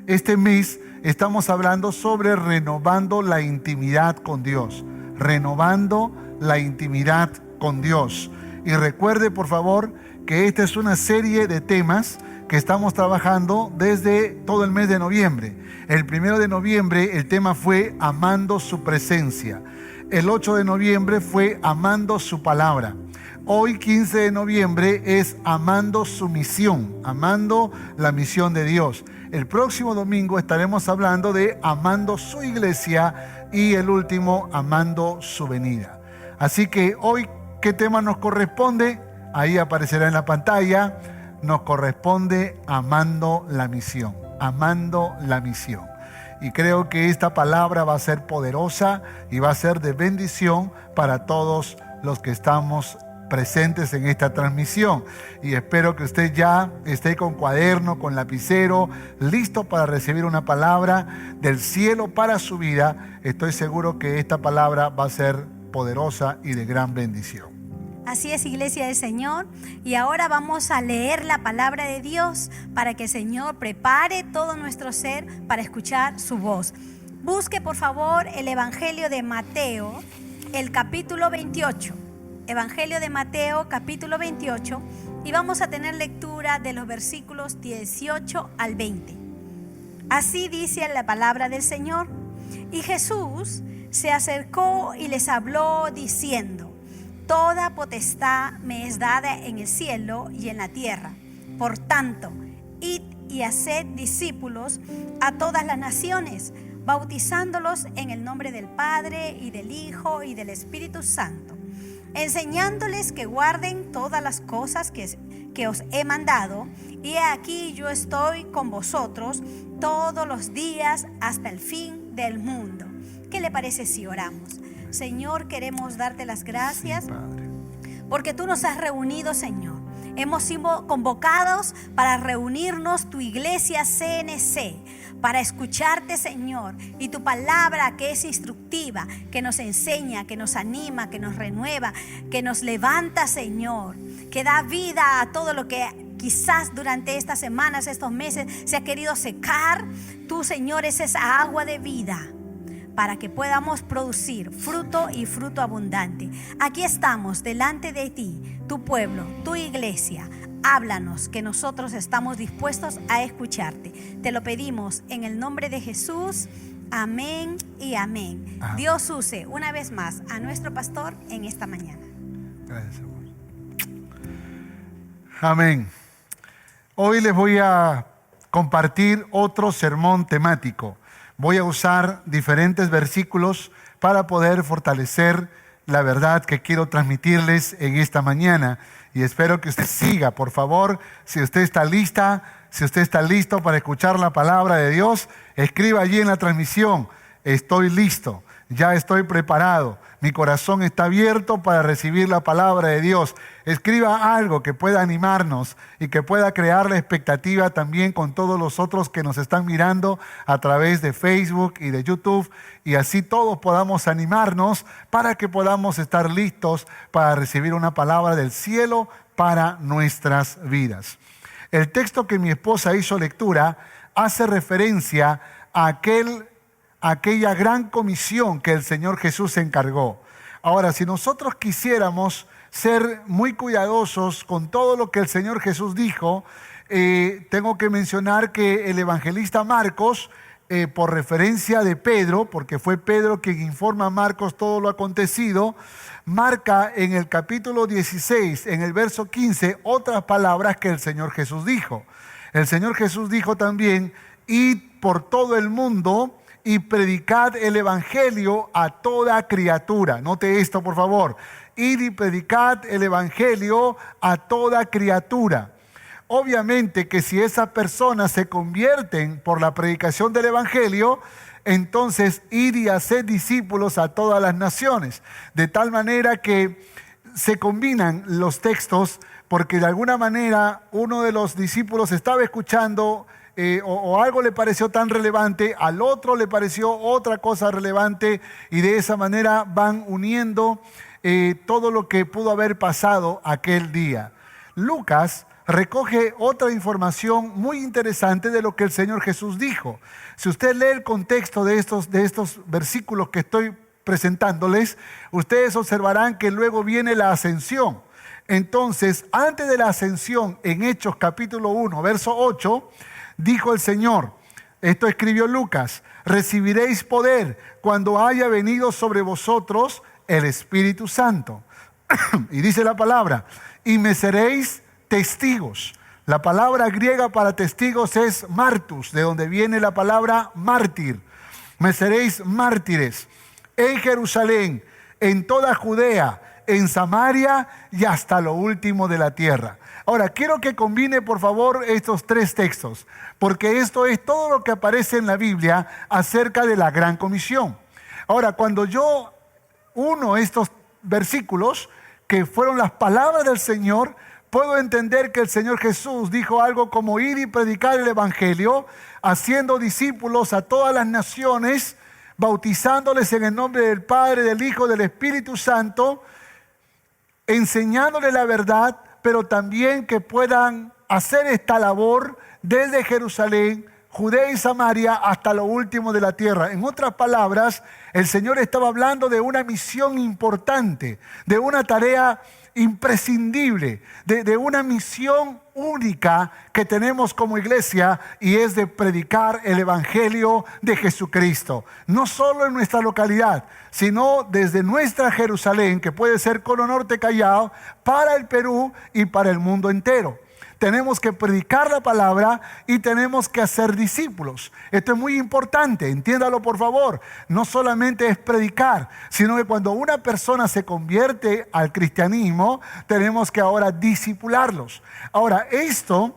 Este mes estamos hablando sobre renovando la intimidad con Dios. Renovando la intimidad con Dios. Y recuerde, por favor, que esta es una serie de temas que estamos trabajando desde todo el mes de noviembre. El 1 de noviembre el tema fue amando su presencia. El 8 de noviembre fue amando su palabra. Hoy 15 de noviembre es amando su misión, amando la misión de Dios. El próximo domingo estaremos hablando de amando su iglesia y el último, amando su venida. Así que hoy, ¿qué tema nos corresponde? Ahí aparecerá en la pantalla. Nos corresponde amando la misión, amando la misión. Y creo que esta palabra va a ser poderosa y va a ser de bendición para todos los que estamos presentes en esta transmisión. Y espero que usted ya esté con cuaderno, con lapicero, listo para recibir una palabra del cielo para su vida. Estoy seguro que esta palabra va a ser poderosa y de gran bendición. Así es, iglesia del Señor, y ahora vamos a leer la palabra de Dios para que el Señor prepare todo nuestro ser para escuchar su voz. Busque por favor el Evangelio de Mateo, el capítulo 28. Evangelio de Mateo, capítulo 28, y vamos a tener lectura de los versículos 18 al 20. Así dice la palabra del Señor. Y Jesús se acercó y les habló diciendo: Toda potestad me es dada en el cielo y en la tierra. Por tanto, id y haced discípulos a todas las naciones, bautizándolos en el nombre del Padre y del Hijo y del Espíritu Santo, enseñándoles que guarden todas las cosas que os he mandado. Y he aquí yo estoy con vosotros todos los días hasta el fin del mundo. ¿Qué le parece si oramos? Señor, queremos darte las gracias, sí, Padre, porque tú nos has reunido, Señor. Hemos sido convocados para reunirnos, tu iglesia CNC, para escucharte, Señor, y tu palabra que es instructiva, que nos enseña, que nos anima, que nos renueva, que nos levanta, Señor, que da vida a todo lo que quizás durante estas semanas, estos meses se ha querido secar. Tú, Señor, es esa agua de vida para que podamos producir fruto y fruto abundante. Aquí estamos delante de ti, tu pueblo, tu iglesia. Háblanos, que nosotros estamos dispuestos a escucharte. Te lo pedimos en el nombre de Jesús. Amén y amén. Ajá. Dios use una vez más a nuestro pastor en esta mañana. Gracias, amor. Amén. Hoy les voy a compartir otro sermón temático. Voy a usar diferentes versículos para poder fortalecer la verdad que quiero transmitirles en esta mañana. Y espero que usted siga, por favor. Si usted está lista, si usted está listo para escuchar la palabra de Dios, escriba allí en la transmisión: estoy listo, ya estoy preparado, mi corazón está abierto para recibir la palabra de Dios. Escriba algo que pueda animarnos y que pueda crear la expectativa también con todos los otros que nos están mirando a través de Facebook y de YouTube, y así todos podamos animarnos para que podamos estar listos para recibir una palabra del cielo para nuestras vidas. El texto que mi esposa hizo lectura hace referencia a aquella gran comisión que el Señor Jesús se encargó. Ahora, si nosotros quisiéramos ser muy cuidadosos con todo lo que el Señor Jesús dijo, tengo que mencionar que el evangelista Marcos, por referencia de Pedro, porque fue Pedro quien informa a Marcos todo lo acontecido, marca en el capítulo 16, en el verso 15, otras palabras que el Señor Jesús dijo. El Señor Jesús dijo también: id por todo el mundo y predicad el evangelio a toda criatura. Note esto, por favor: id y predicad el evangelio a toda criatura. Obviamente que si esas personas se convierten por la predicación del evangelio, entonces id y haced discípulos a todas las naciones. De tal manera que se combinan los textos, porque de alguna manera uno de los discípulos estaba escuchando o algo le pareció tan relevante, al otro le pareció otra cosa relevante, y de esa manera van uniendo todo lo que pudo haber pasado aquel día. Lucas recoge otra información muy interesante de lo que el Señor Jesús dijo. Si usted lee el contexto de estos versículos que estoy presentándoles, ustedes observarán que luego viene la ascensión. Entonces, antes de la ascensión, en Hechos capítulo 1, verso 8, dijo el Señor, esto escribió Lucas, recibiréis poder cuando haya venido sobre vosotros el Espíritu Santo. Y dice la palabra, y me seréis testigos. La palabra griega para testigos es martus, de donde viene la palabra mártir. Me seréis mártires en Jerusalén, en toda Judea, en Samaria y hasta lo último de la tierra. Ahora, quiero que combine por favor estos tres textos, porque esto es todo lo que aparece en la Biblia acerca de la Gran Comisión. Ahora, cuando yo uno estos versículos, que fueron las palabras del Señor, puedo entender que el Señor Jesús dijo algo como ir y predicar el Evangelio, haciendo discípulos a todas las naciones, bautizándoles en el nombre del Padre, del Hijo, del Espíritu Santo, enseñándoles la verdad, pero también que puedan hacer esta labor desde Jerusalén, Judea y Samaria hasta lo último de la tierra. En otras palabras, el Señor estaba hablando de una misión importante, de una tarea imprescindible, de una misión única que tenemos como iglesia, y es de predicar el Evangelio de Jesucristo. No solo en nuestra localidad, sino desde nuestra Jerusalén, que puede ser Cono Norte, Callao, para el Perú y para el mundo entero. Tenemos que predicar la palabra y tenemos que hacer discípulos. Esto es muy importante, entiéndalo por favor. No solamente es predicar, sino que cuando una persona se convierte al cristianismo, tenemos que ahora discipularlos. Ahora, esto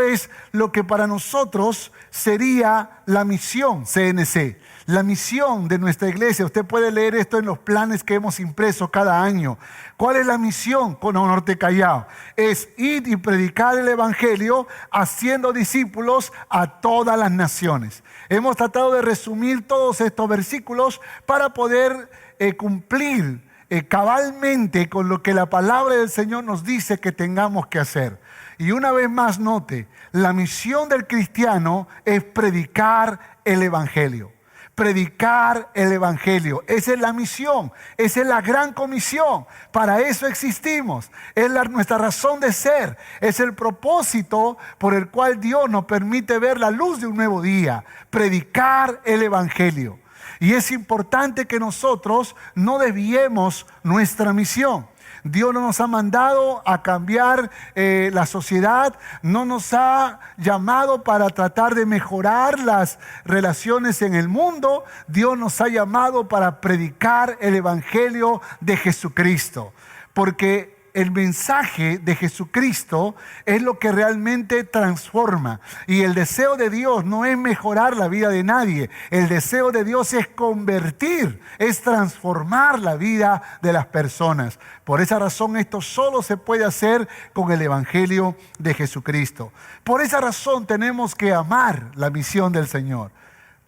es lo que para nosotros sería la misión CNC. La misión de nuestra iglesia, usted puede leer esto en los planes que hemos impreso cada año. ¿Cuál es la misión con Norte Callao? Es ir y predicar el Evangelio haciendo discípulos a todas las naciones. Hemos tratado de resumir todos estos versículos para poder cumplir cabalmente con lo que la palabra del Señor nos dice que tengamos que hacer. Y una vez más note, la misión del cristiano es predicar el Evangelio. Predicar el Evangelio. Esa es la misión, esa es la gran comisión. Para eso existimos. Es nuestra razón de ser. Es el propósito por el cual Dios nos permite ver la luz de un nuevo día. Predicar el Evangelio. Y es importante que nosotros no desviemos nuestra misión. Dios no nos ha mandado a cambiar la sociedad, no nos ha llamado para tratar de mejorar las relaciones en el mundo. Dios nos ha llamado para predicar el Evangelio de Jesucristo, porque el mensaje de Jesucristo es lo que realmente transforma. Y el deseo de Dios no es mejorar la vida de nadie. El deseo de Dios es convertir, es transformar la vida de las personas. Por esa razón esto solo se puede hacer con el Evangelio de Jesucristo. Por esa razón tenemos que amar la misión del Señor.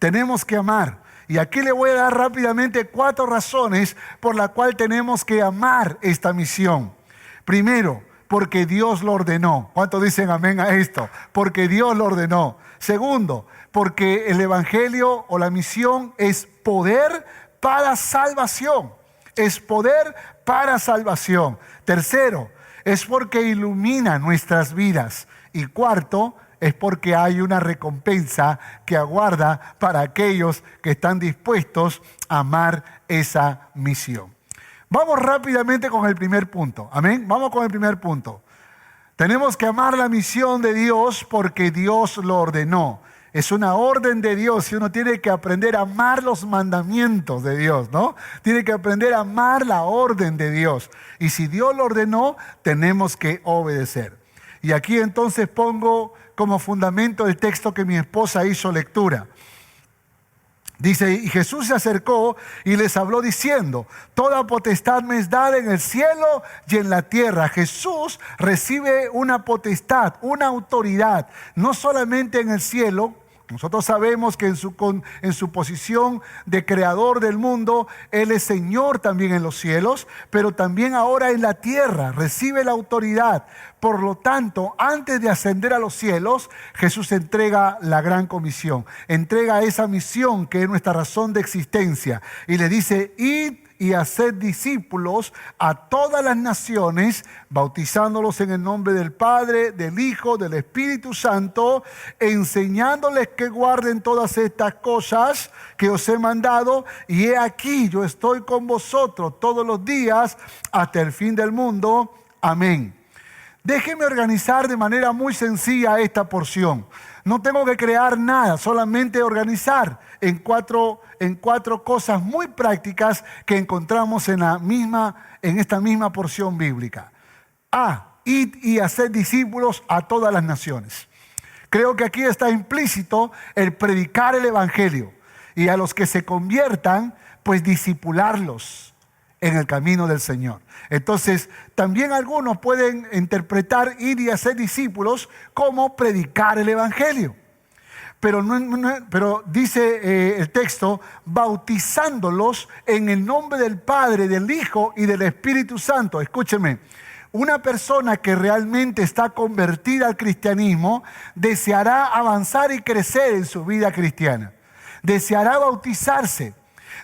Tenemos que amar. Y aquí le voy a dar rápidamente 4 razones por las cuales tenemos que amar esta misión. Primero, porque Dios lo ordenó. ¿Cuántos dicen amén a esto? Porque Dios lo ordenó. Segundo, porque el Evangelio o la misión es poder para salvación. Es poder para salvación. Tercero, es porque ilumina nuestras vidas. Y cuarto, es porque hay una recompensa que aguarda para aquellos que están dispuestos a amar esa misión. Vamos rápidamente con el primer punto. Amén. Vamos con el primer punto. Tenemos que amar la misión de Dios porque Dios lo ordenó. Es una orden de Dios y uno tiene que aprender a amar los mandamientos de Dios, ¿no? Tiene que aprender a amar la orden de Dios. Y si Dios lo ordenó, tenemos que obedecer. Y aquí entonces pongo como fundamento el texto que mi esposa hizo lectura. Dice, y Jesús se acercó y les habló diciendo, toda potestad me es dada en el cielo y en la tierra. Jesús recibe una potestad, una autoridad, no solamente en el cielo, Nosotros sabemos que en su posición de creador del mundo, Él es Señor también en los cielos, pero también ahora en la tierra recibe la autoridad. Por lo tanto, antes de ascender a los cielos, Jesús entrega la gran comisión, entrega esa misión que es nuestra razón de existencia y le dice: id y haced discípulos a todas las naciones, bautizándolos en el nombre del Padre, del Hijo, del Espíritu Santo, enseñándoles que guarden todas estas cosas que os he mandado, y he aquí, yo estoy con vosotros todos los días hasta el fin del mundo. Amén. Déjeme organizar de manera muy sencilla esta porción. No tengo que crear nada, solamente organizar en cuatro cosas muy prácticas que encontramos en esta misma porción bíblica. Id y haced discípulos a todas las naciones. Creo que aquí está implícito el predicar el evangelio y a los que se conviertan, pues discipularlos en el camino del Señor. Entonces, también algunos pueden interpretar ir y hacer discípulos como predicar el evangelio. Pero dice el texto, bautizándolos en el nombre del Padre, del Hijo y del Espíritu Santo. Escúcheme, una persona que realmente está convertida al cristianismo deseará avanzar y crecer en su vida cristiana. Deseará bautizarse.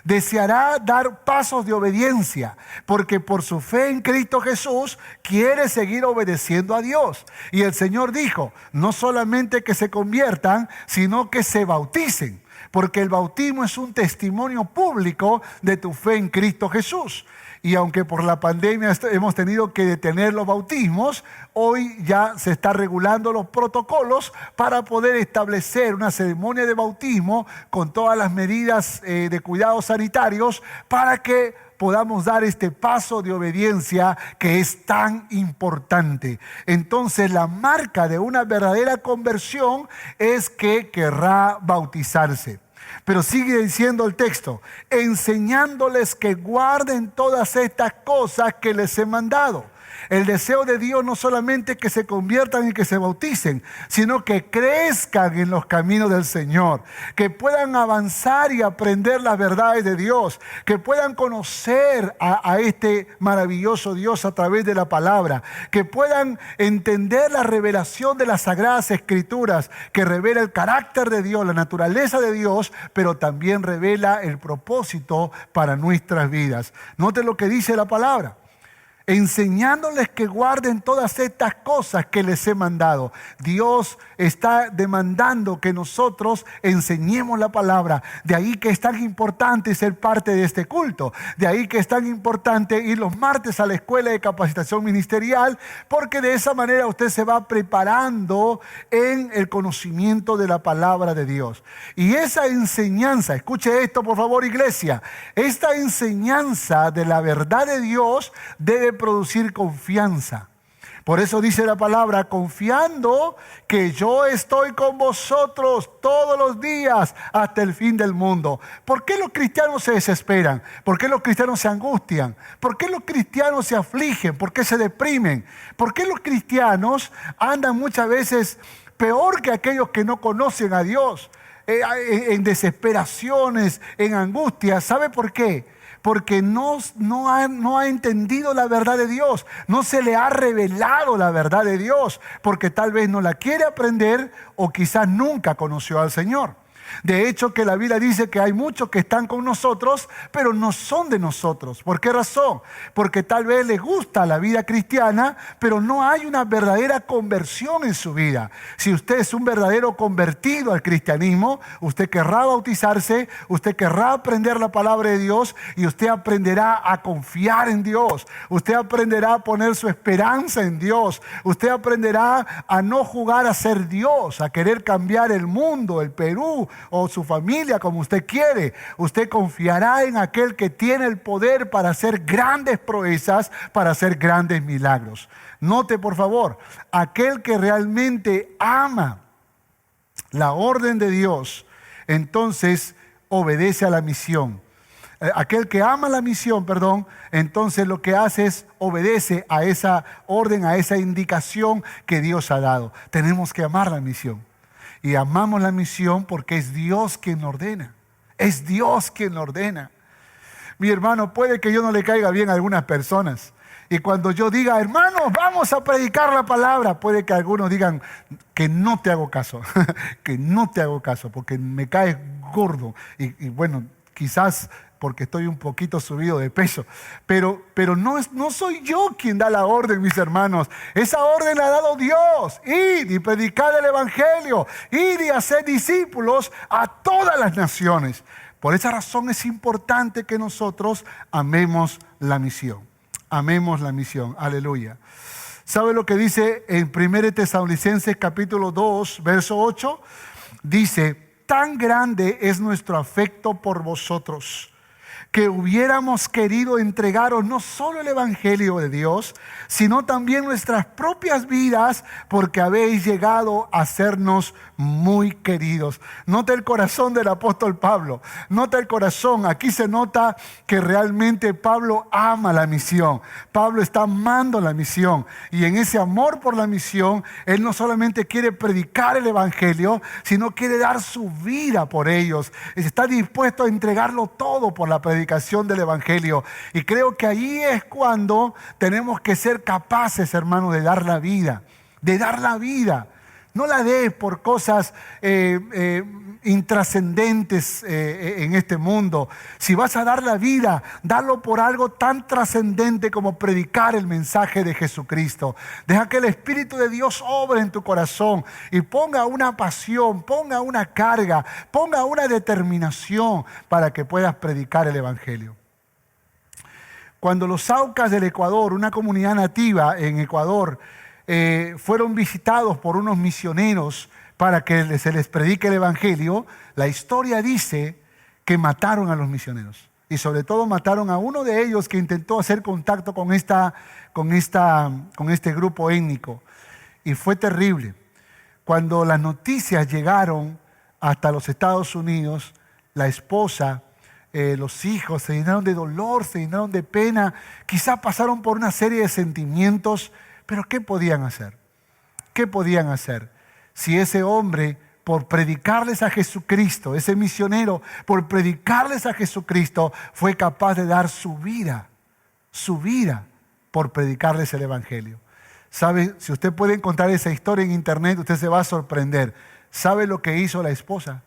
Deseará dar pasos de obediencia, porque por su fe en Cristo Jesús quiere seguir obedeciendo a Dios. Y el Señor dijo, no solamente que se conviertan, sino que se bauticen, porque el bautismo es un testimonio público de tu fe en Cristo Jesús. Y aunque por la pandemia hemos tenido que detener los bautismos, hoy ya se están regulando los protocolos para poder establecer una ceremonia de bautismo con todas las medidas de cuidados sanitarios para que podamos dar este paso de obediencia que es tan importante. Entonces, la marca de una verdadera conversión es que querrá bautizarse. Pero sigue diciendo el texto, enseñándoles que guarden todas estas cosas que les he mandado. El deseo de Dios no solamente que se conviertan y que se bauticen, sino que crezcan en los caminos del Señor, que puedan avanzar y aprender las verdades de Dios, que puedan conocer a este maravilloso Dios a través de la palabra, que puedan entender la revelación de las Sagradas Escrituras, que revela el carácter de Dios, la naturaleza de Dios, pero también revela el propósito para nuestras vidas. Note lo que dice la palabra. Enseñándoles que guarden todas estas cosas que les he mandado. Dios está demandando que nosotros enseñemos la palabra. De ahí que es tan importante ser parte de este culto. De ahí que es tan importante ir los martes a la escuela de capacitación ministerial, porque de esa manera usted se va preparando en el conocimiento de la palabra de Dios. Y esa enseñanza, escuche esto por favor, iglesia, esta enseñanza de la verdad de Dios debe producir confianza. Por eso dice la palabra, confiando que yo estoy con vosotros todos los días hasta el fin del mundo. ¿Por qué los cristianos se desesperan? ¿Por qué los cristianos se angustian? ¿Por qué los cristianos se afligen? ¿Por qué se deprimen? ¿Por qué los cristianos andan muchas veces peor que aquellos que no conocen a Dios? En desesperaciones, en angustias. ¿Sabe por qué? Porque no ha entendido la verdad de Dios, no se le ha revelado la verdad de Dios, porque tal vez no la quiere aprender o quizás nunca conoció al Señor. De hecho, que la Biblia dice que hay muchos que están con nosotros, pero no son de nosotros. ¿Por qué razón? Porque tal vez les gusta la vida cristiana, pero no hay una verdadera conversión en su vida. Si usted es un verdadero convertido al cristianismo, usted querrá bautizarse, usted querrá aprender la palabra de Dios y usted aprenderá a confiar en Dios. Usted aprenderá a poner su esperanza en Dios. Usted aprenderá a no jugar a ser Dios, a querer cambiar el mundo, el Perú, o su familia, como usted quiere. Usted confiará en aquel que tiene el poder para hacer grandes proezas, para hacer grandes milagros. Note por favor, aquel que realmente ama la orden de Dios, entonces obedece a la misión. Aquel que ama la misión, entonces lo que hace es obedece a esa orden, a esa indicación que Dios ha dado. Tenemos que amar la misión. Y amamos la misión porque es Dios quien lo ordena. Es Dios quien lo ordena. Mi hermano, puede que yo no le caiga bien a algunas personas. Y cuando yo diga, hermanos, vamos a predicar la palabra, puede que algunos digan que no te hago caso, que no te hago caso, porque me caes gordo. Y bueno, quizás porque estoy un poquito subido de peso. Pero no soy yo quien da la orden, mis hermanos. Esa orden la ha dado Dios. Id y predicad el evangelio. Id y hacer discípulos a todas las naciones. Por esa razón es importante que nosotros amemos la misión. Amemos la misión. Aleluya. ¿Sabe lo que dice en 1 Tesalonicenses capítulo 2, verso 8? Dice, tan grande es nuestro afecto por vosotros, que hubiéramos querido entregaros no solo el evangelio de Dios, sino también nuestras propias vidas, porque habéis llegado a sernos muy queridos. Nota el corazón del apóstol Pablo. Nota el corazón. Aquí se nota que realmente Pablo ama la misión. Pablo está amando la misión. Y en ese amor por la misión, él no solamente quiere predicar el evangelio, sino quiere dar su vida por ellos. Está dispuesto a entregarlo todo por la predicación del evangelio. Y creo que ahí es cuando tenemos que ser capaces, hermanos, de dar la vida. De dar la vida. No la des por cosas intrascendentes en este mundo. Si vas a dar la vida, dalo por algo tan trascendente como predicar el mensaje de Jesucristo. Deja que el Espíritu de Dios obre en tu corazón y ponga una pasión, ponga una carga, ponga una determinación para que puedas predicar el evangelio. Cuando los Aucas del Ecuador, una comunidad nativa en Ecuador, fueron visitados por unos misioneros para que se les predique el evangelio, la historia dice que mataron a los misioneros. Y sobre todo mataron a uno de ellos que intentó hacer contacto con este grupo étnico. Y fue terrible. Cuando las noticias llegaron hasta los Estados Unidos, la esposa, los hijos se llenaron de dolor, se llenaron de pena. Quizá pasaron por una serie de sentimientos. Pero ¿qué podían hacer? ¿Qué podían hacer? Si ese hombre, por predicarles a Jesucristo, ese misionero, por predicarles a Jesucristo, fue capaz de dar su vida por predicarles el evangelio. ¿Sabe? Si usted puede encontrar esa historia en internet, usted se va a sorprender. ¿Sabe lo que hizo la esposa?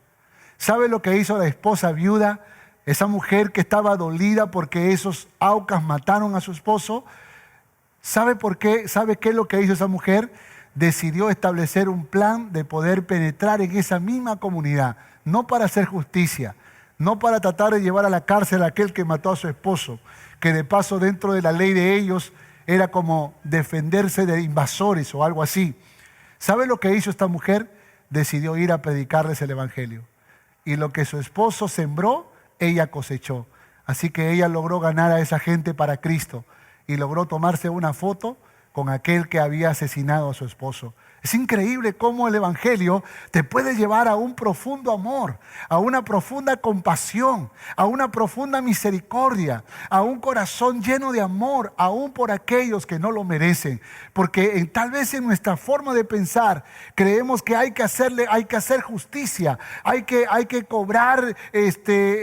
¿Sabe lo que hizo la esposa viuda? Esa mujer que estaba dolida porque esos Aucas mataron a su esposo. ¿Sabe por qué? ¿Sabe qué es lo que hizo esa mujer? Decidió establecer un plan de poder penetrar en esa misma comunidad, no para hacer justicia, no para tratar de llevar a la cárcel a aquel que mató a su esposo, que de paso dentro de la ley de ellos era como defenderse de invasores o algo así. ¿Sabe lo que hizo esta mujer? Decidió ir a predicarles el evangelio. Y lo que su esposo sembró, ella cosechó. Así que ella logró ganar a esa gente para Cristo. Y logró tomarse una foto con aquel que había asesinado a su esposo. Es increíble cómo el evangelio te puede llevar a un profundo amor, a una profunda compasión, a una profunda misericordia, a un corazón lleno de amor, aún por aquellos que no lo merecen. Porque tal vez en nuestra forma de pensar creemos que hay que hacer justicia, hay que cobrar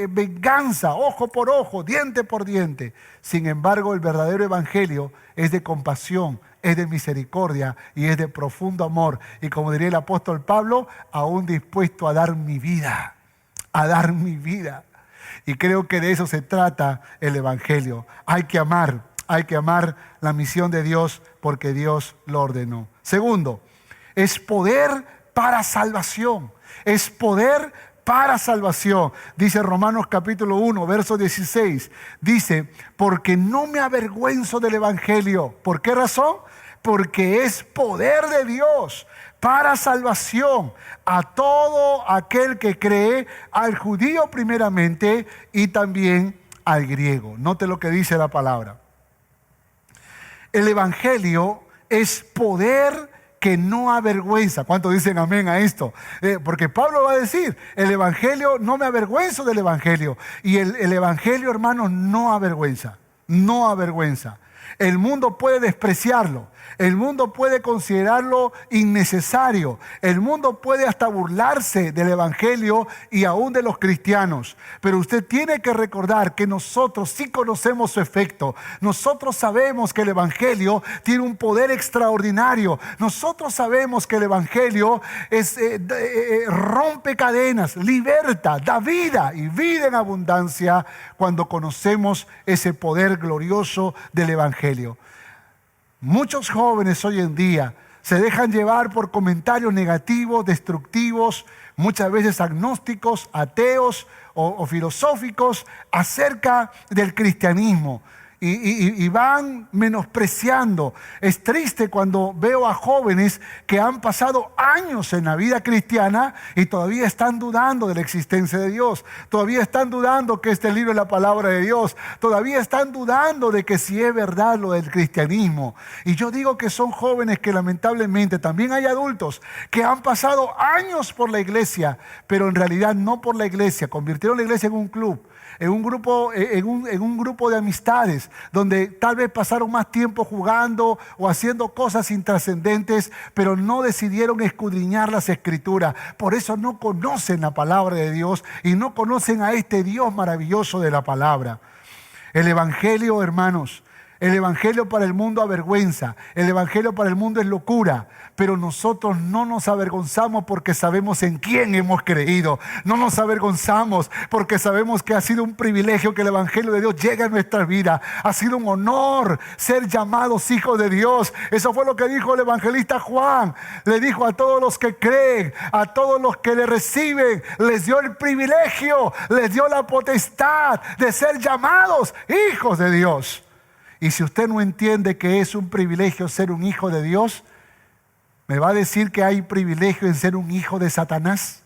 venganza, ojo por ojo, diente por diente. Sin embargo, el verdadero evangelio es de compasión, es de misericordia y es de profundo amor. Y como diría el apóstol Pablo, aún dispuesto a dar mi vida, a dar mi vida. Y creo que de eso se trata el evangelio. Hay que amar la misión de Dios porque Dios lo ordenó. Segundo, es poder para salvación. Es poder para salvación. Dice Romanos capítulo 1, verso 16. Dice, porque no me avergüenzo del evangelio. ¿Por qué razón? Porque es poder de Dios para salvación a todo aquel que cree, al judío primeramente y también al griego. Note lo que dice la palabra. El evangelio es poder que no avergüenza. ¿Cuántos dicen amén a esto? Porque Pablo va a decir, el evangelio, no me avergüenzo del evangelio. Y el evangelio, hermanos, no avergüenza. No avergüenza. El mundo puede despreciarlo. El mundo puede considerarlo innecesario. El mundo puede hasta burlarse del evangelio y aún de los cristianos. Pero usted tiene que recordar que nosotros sí conocemos su efecto. Nosotros sabemos que el evangelio tiene un poder extraordinario. Nosotros sabemos que el evangelio rompe cadenas, liberta, da vida y vida en abundancia cuando conocemos ese poder glorioso del evangelio. Muchos jóvenes hoy en día se dejan llevar por comentarios negativos, destructivos, muchas veces agnósticos, ateos o filosóficos acerca del cristianismo. Y van menospreciando. Es triste cuando veo a jóvenes que han pasado años en la vida cristiana y todavía están dudando de la existencia de Dios. Todavía están dudando que este libro es la palabra de Dios. Todavía están dudando de que si es verdad lo del cristianismo. Y yo digo que son jóvenes que lamentablemente, también hay adultos que han pasado años por la iglesia, pero en realidad no por la iglesia. Convirtieron la iglesia en un club, en un grupo de amistades, donde tal vez pasaron más tiempo jugando o haciendo cosas intrascendentes, pero no decidieron escudriñar las Escrituras. Por eso no conocen la palabra de Dios y no conocen a este Dios maravilloso de la palabra. El evangelio, hermanos, el evangelio para el mundo avergüenza, el evangelio para el mundo es locura, pero nosotros no nos avergonzamos porque sabemos en quién hemos creído. No nos avergonzamos porque sabemos que ha sido un privilegio que el evangelio de Dios llegue a nuestras vidas. Ha sido un honor ser llamados hijos de Dios. Eso fue lo que dijo el evangelista Juan. Le dijo a todos los que creen, a todos los que le reciben, les dio el privilegio, les dio la potestad de ser llamados hijos de Dios. Y si usted no entiende que es un privilegio ser un hijo de Dios, ¿me va a decir que hay privilegio en ser un hijo de Satanás?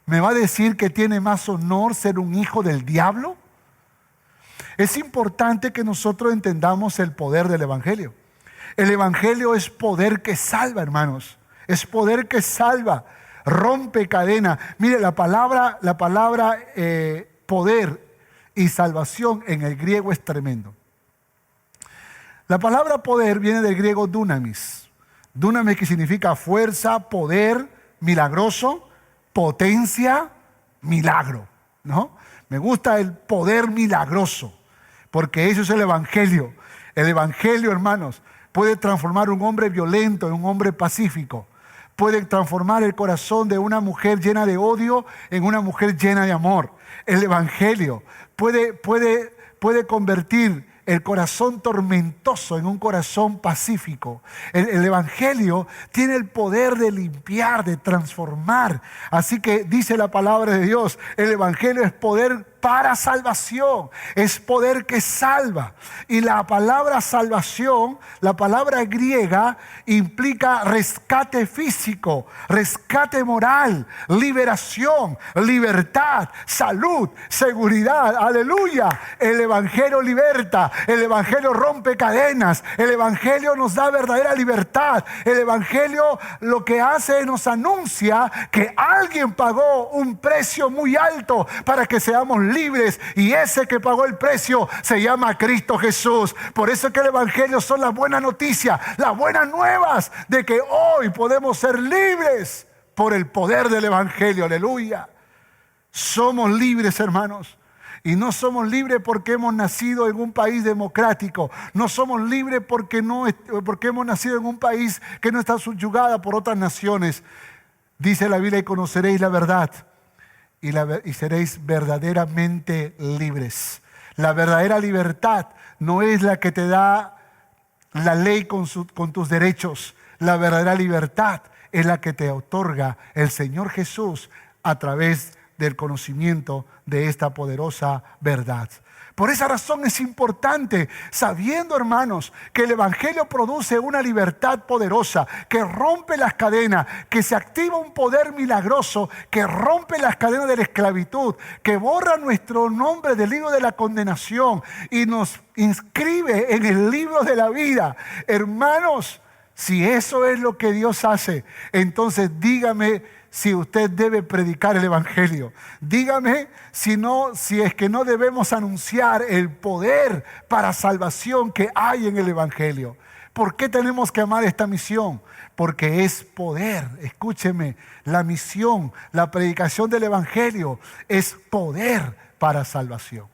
¿Me va a decir que tiene más honor ser un hijo del diablo? Es importante que nosotros entendamos el poder del evangelio. El evangelio es poder que salva, hermanos. Es poder que salva, rompe cadena. Mire, la palabra poder y salvación en el griego es tremendo. La palabra poder viene del griego dunamis. Dunamis, que significa fuerza, poder, milagroso, potencia, milagro, ¿no? Me gusta el poder milagroso, porque eso es el evangelio. El evangelio, hermanos, puede transformar un hombre violento en un hombre pacífico. Puede transformar el corazón de una mujer llena de odio en una mujer llena de amor. El evangelio puede convertir el corazón tormentoso en un corazón pacífico. El evangelio tiene el poder de limpiar, de transformar. Así que dice la palabra de Dios, el evangelio es poder para salvación, es poder que salva. Y la palabra salvación, la palabra griega, implica rescate físico, rescate moral, liberación, libertad, salud, seguridad. Aleluya. El evangelio liberta, el evangelio rompe cadenas, el evangelio nos da verdadera libertad. El evangelio lo que hace es nos anuncia que alguien pagó un precio muy alto para que seamos libres, y ese que pagó el precio se llama Cristo Jesús. Por eso es que el evangelio son las buenas noticias, las buenas nuevas de que hoy podemos ser libres por el poder del evangelio. Aleluya. Somos libres, hermanos. Y no somos libres porque hemos nacido en un país democrático. No somos libres porque hemos nacido en un país que no está subyugada por otras naciones. Dice la Biblia: y conoceréis la verdad y seréis verdaderamente libres. La verdadera libertad no es la que te da la ley con tus derechos. La verdadera libertad es la que te otorga el Señor Jesús a través del conocimiento de esta poderosa verdad. Por esa razón es importante, sabiendo, hermanos, que el evangelio produce una libertad poderosa, que rompe las cadenas, que se activa un poder milagroso, que rompe las cadenas de la esclavitud, que borra nuestro nombre del libro de la condenación y nos inscribe en el libro de la vida. Hermanos, si eso es lo que Dios hace, entonces dígame si usted debe predicar el Evangelio. Dígame si es que no debemos anunciar el poder para salvación que hay en el Evangelio. ¿Por qué tenemos que amar esta misión? Porque es poder. Escúcheme, la misión, la predicación del Evangelio es poder para salvación.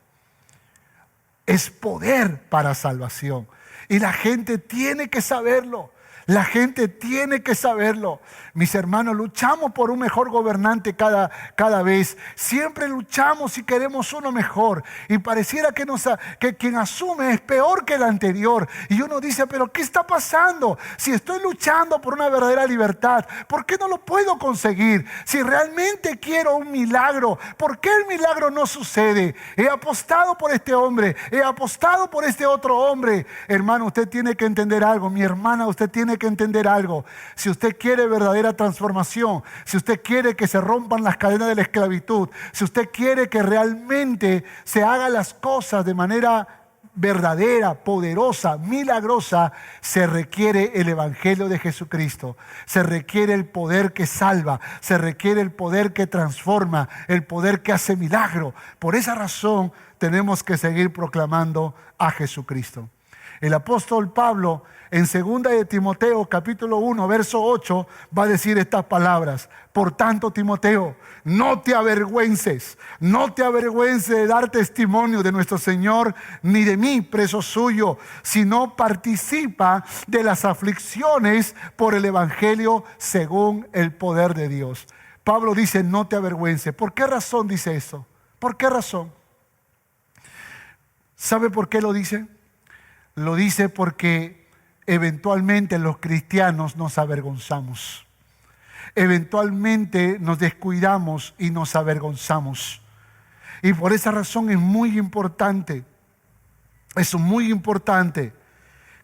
Es poder para salvación. Y la gente tiene que saberlo. La gente tiene que saberlo. Mis hermanos, luchamos por un mejor gobernante cada vez. Siempre luchamos y queremos uno mejor. Y pareciera que quien asume es peor que el anterior. Y uno dice, pero ¿qué está pasando? Si estoy luchando por una verdadera libertad, ¿por qué no lo puedo conseguir? Si realmente quiero un milagro, ¿por qué el milagro no sucede? He apostado por este hombre, he apostado por este otro hombre. Hermano, usted tiene que entender algo. Mi hermana, usted tiene que entender algo. Si usted quiere verdadera transformación, si usted quiere que se rompan las cadenas de la esclavitud, si usted quiere que realmente se hagan las cosas de manera verdadera, poderosa, milagrosa, se requiere el Evangelio de Jesucristo. Se requiere el poder que salva, se requiere el poder que transforma, el poder que hace milagro. Por esa razón tenemos que seguir proclamando a Jesucristo. El apóstol Pablo en 2 de Timoteo capítulo 1 verso 8 va a decir estas palabras: por tanto, Timoteo, no te avergüences de dar testimonio de nuestro Señor, ni de mí, preso suyo, sino participa de las aflicciones por el Evangelio según el poder de Dios. Pablo dice, no te avergüences. ¿Por qué razón dice eso? ¿Por qué razón? ¿Sabe por qué lo dice? Lo dice porque eventualmente los cristianos nos avergonzamos. Eventualmente nos descuidamos y nos avergonzamos. Y por esa razón es muy importante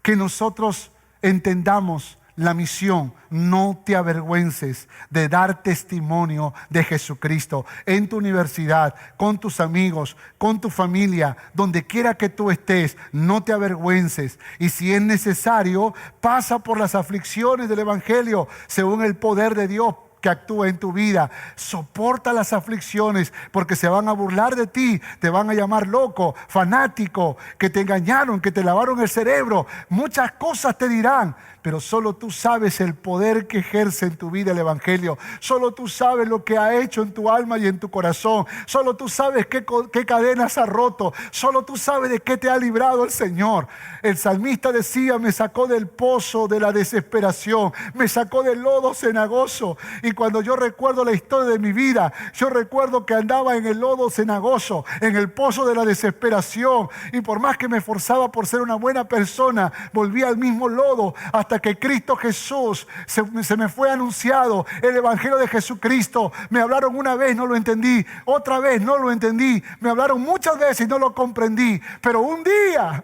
que nosotros entendamos la misión. No te avergüences de dar testimonio de Jesucristo en tu universidad, con tus amigos, con tu familia, donde quiera que tú estés. No te avergüences. Y si es necesario, pasa por las aflicciones del Evangelio según el poder de Dios que actúa en tu vida. Soporta las aflicciones, porque se van a burlar de ti, te van a llamar loco, fanático, que te engañaron, que te lavaron el cerebro. Muchas cosas te dirán, pero solo tú sabes el poder que ejerce en tu vida el Evangelio. Solo tú sabes lo que ha hecho en tu alma y en tu corazón. Solo tú sabes qué cadenas ha roto. Solo tú sabes de qué te ha librado el Señor. El salmista decía, me sacó del pozo de la desesperación, me sacó del lodo cenagoso. Y cuando yo recuerdo la historia de mi vida, yo recuerdo que andaba en el lodo cenagoso, en el pozo de la desesperación. Y por más que me esforzaba por ser una buena persona, volvía al mismo lodo, hasta que Cristo Jesús se me fue anunciado el Evangelio de Jesucristo. Me hablaron una vez, no lo entendí. Otra vez, no lo entendí. Me hablaron muchas veces y no lo comprendí. Pero un día,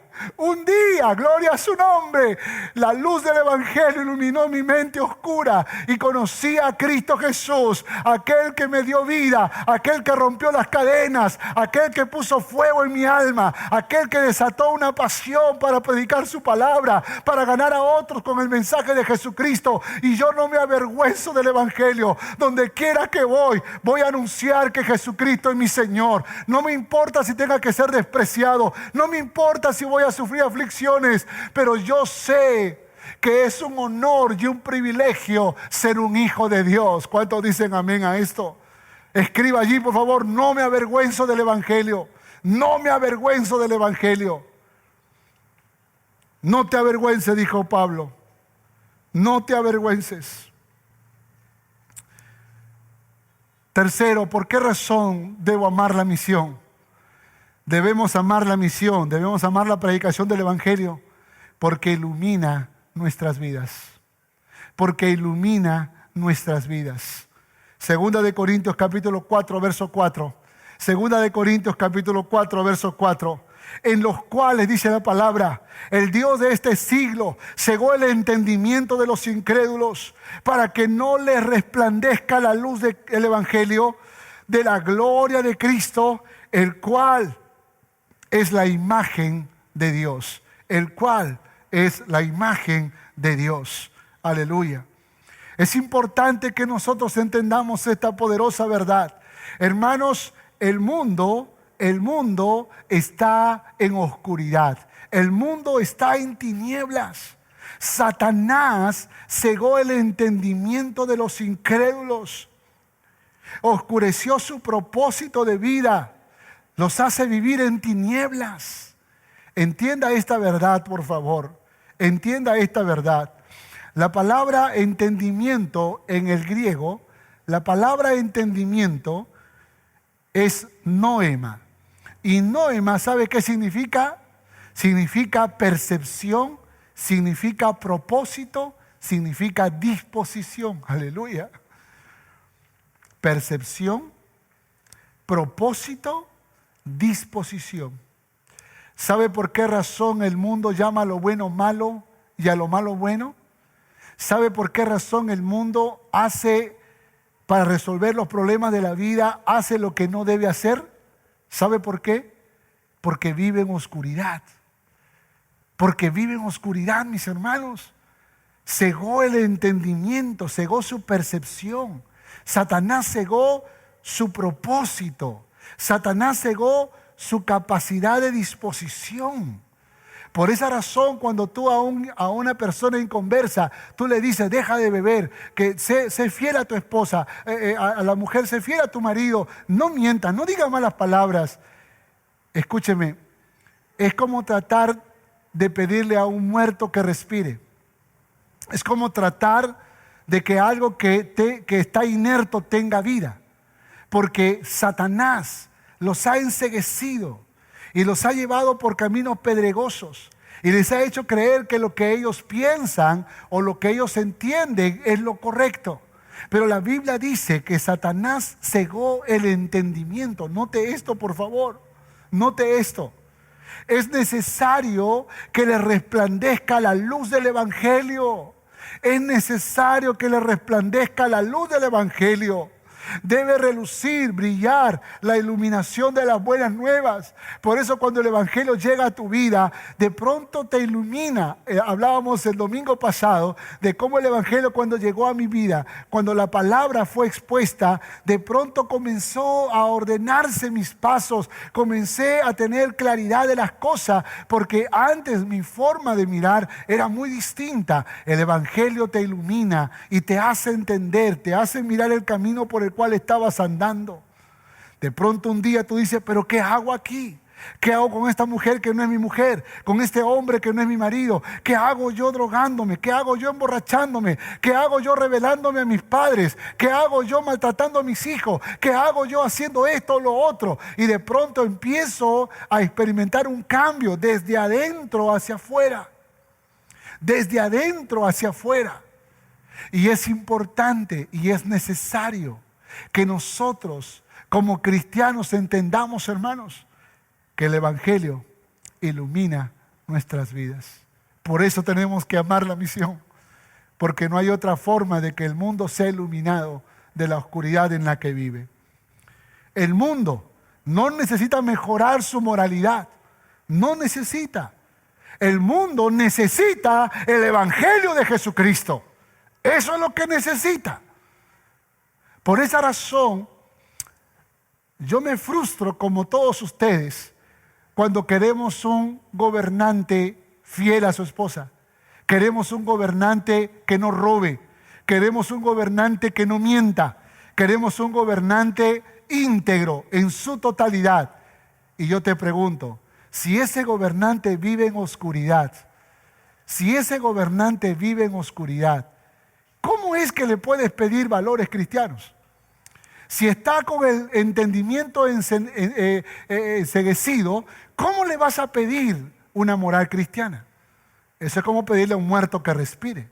gloria a su nombre, la luz del Evangelio iluminó mi mente oscura y conocí a Cristo Jesús, aquel que me dio vida, aquel que rompió las cadenas, aquel que puso fuego en mi alma, aquel que desató una pasión para predicar su palabra, para ganar a otros con el mensaje de Jesucristo. Y yo no me avergüenzo del Evangelio. Donde quiera que voy a anunciar que Jesucristo es mi Señor. No me importa si tenga que ser despreciado, no me importa si voy a sufrir aflicciones, pero yo sé que es un honor y un privilegio ser un hijo de Dios. ¿Cuántos dicen amén a esto? Escriba allí, por favor, no me avergüenzo del Evangelio. No me avergüenzo del Evangelio. No te avergüences, dijo Pablo. No te avergüences. Tercero, ¿por qué razón debo amar la misión? Debemos amar la misión, debemos amar la predicación del Evangelio, porque ilumina nuestras vidas. Porque ilumina nuestras vidas. Segunda de Corintios capítulo 4, verso 4. Segunda de Corintios capítulo 4, verso 4. En los cuales, dice la palabra, el Dios de este siglo cegó el entendimiento de los incrédulos para que no les resplandezca la luz del Evangelio de la gloria de Cristo, el cual es la imagen de Dios. El cual es la imagen de Dios. Aleluya. Es importante que nosotros entendamos esta poderosa verdad. Hermanos, el mundo está en oscuridad. El mundo está en tinieblas. Satanás cegó el entendimiento de los incrédulos. Oscureció su propósito de vida. Los hace vivir en tinieblas. Entienda esta verdad, por favor. Entienda esta verdad. La palabra entendimiento en el griego, la palabra entendimiento es noema. Y noema, ¿sabe qué significa? Significa percepción, significa propósito, significa disposición. Aleluya. Percepción, propósito, disposición. ¿Sabe por qué razón el mundo llama a lo bueno malo y a lo malo bueno? ¿Sabe por qué razón el mundo hace, para resolver los problemas de la vida, hace lo que no debe hacer? ¿Sabe por qué? Porque vive en oscuridad. Porque vive en oscuridad, mis hermanos. Cegó el entendimiento, cegó su percepción. Satanás cegó su propósito. Satanás cegó su capacidad de disposición. Por esa razón, cuando tú a una persona inconversa, tú le dices, deja de beber, que sé fiel a tu esposa, a la mujer, sé fiel a tu marido, no mientas, no digas malas palabras. Escúcheme, es como tratar de pedirle a un muerto que respire. Es como tratar de que algo que está inerto tenga vida. Porque Satanás los ha enceguecido y los ha llevado por caminos pedregosos y les ha hecho creer que lo que ellos piensan o lo que ellos entienden es lo correcto. Pero la Biblia dice que Satanás cegó el entendimiento. Note esto, por favor. Note esto. Es necesario que le resplandezca la luz del Evangelio. Es necesario que le resplandezca la luz del Evangelio. Debe relucir, brillar la iluminación de las buenas nuevas. Por eso cuando el Evangelio llega a tu vida, de pronto te ilumina. Hablábamos el domingo pasado de cómo el Evangelio, cuando llegó a mi vida, cuando la palabra fue expuesta, de pronto comenzó a ordenarse mis pasos. Comencé a tener claridad de las cosas, porque antes mi forma de mirar era muy distinta. El Evangelio te ilumina y te hace entender, te hace mirar el camino por el cual estabas andando. De pronto un día tú dices, pero ¿qué hago aquí? ¿Qué hago con esta mujer que no es mi mujer? ¿Con este hombre que no es mi marido? ¿Qué hago yo drogándome? ¿Qué hago yo emborrachándome? ¿Qué hago yo rebelándome a mis padres? ¿Qué hago yo maltratando a mis hijos? ¿Qué hago yo haciendo esto o lo otro? Y de pronto empiezo a experimentar un cambio desde adentro hacia afuera. Desde adentro hacia afuera. Y es importante y es necesario que nosotros como cristianos entendamos, hermanos, que el Evangelio ilumina nuestras vidas. Por eso tenemos que amar la misión, porque no hay otra forma de que el mundo sea iluminado de la oscuridad en la que vive. El mundo no necesita mejorar su moralidad, no necesita. El mundo necesita el Evangelio de Jesucristo. Eso es lo que necesita. Por esa razón, yo me frustro como todos ustedes cuando queremos un gobernante fiel a su esposa. Queremos un gobernante que no robe. Queremos un gobernante que no mienta. Queremos un gobernante íntegro en su totalidad. Y yo te pregunto, si ese gobernante vive en oscuridad, ¿cómo es que le puedes pedir valores cristianos? Si está con el entendimiento enceguecido, ¿cómo le vas a pedir una moral cristiana? Eso es como pedirle a un muerto que respire.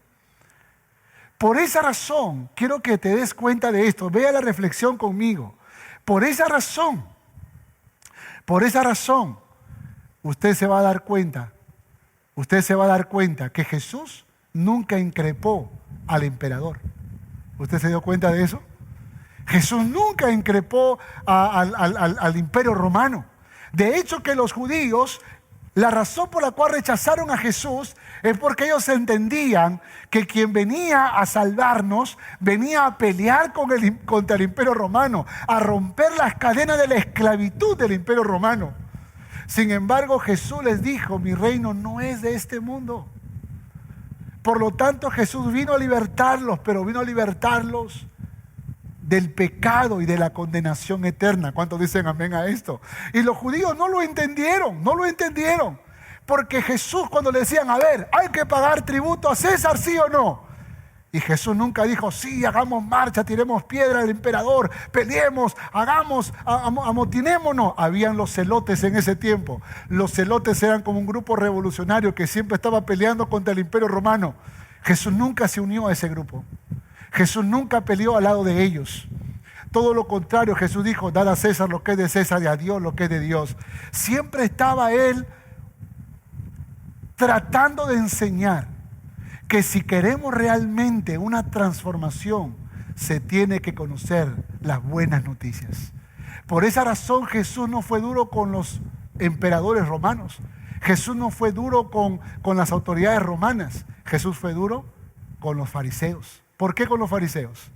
Por esa razón, quiero que te des cuenta de esto. Vea la reflexión conmigo. Por esa razón, usted se va a dar cuenta que Jesús nunca increpó al emperador. ¿Usted se dio cuenta de eso? Jesús nunca increpó al imperio romano. De hecho, que los judíos La razón por la cual rechazaron a Jesús es porque ellos entendían que quien venía a salvarnos venía a pelear contra el Imperio Romano, a romper las cadenas de la esclavitud del Imperio Romano. Sin embargo, Jesús les dijo: mi reino no es de este mundo. Por lo tanto, Jesús vino a libertarlos, pero vino a libertarlos del pecado y de la condenación eterna. ¿Cuántos dicen amén a esto? Y los judíos no lo entendieron, porque Jesús, cuando le decían: a ver, hay que pagar tributo a César, ¿sí o no? Y Jesús nunca dijo: sí, hagamos marcha, tiremos piedra al emperador, peleemos, amotinémonos. Habían los celotes en ese tiempo. Los celotes eran como un grupo revolucionario que siempre estaba peleando contra el Imperio Romano. Jesús nunca se unió a ese grupo. Jesús nunca peleó al lado de ellos. Todo lo contrario, Jesús dijo: dad a César lo que es de César y a Dios lo que es de Dios. Siempre estaba Él tratando de enseñar que si queremos realmente una transformación, se tiene que conocer las buenas noticias. Por esa razón Jesús no fue duro con los emperadores romanos. Jesús no fue duro con las autoridades romanas. Jesús fue duro con los fariseos. ¿Por qué con los fariseos?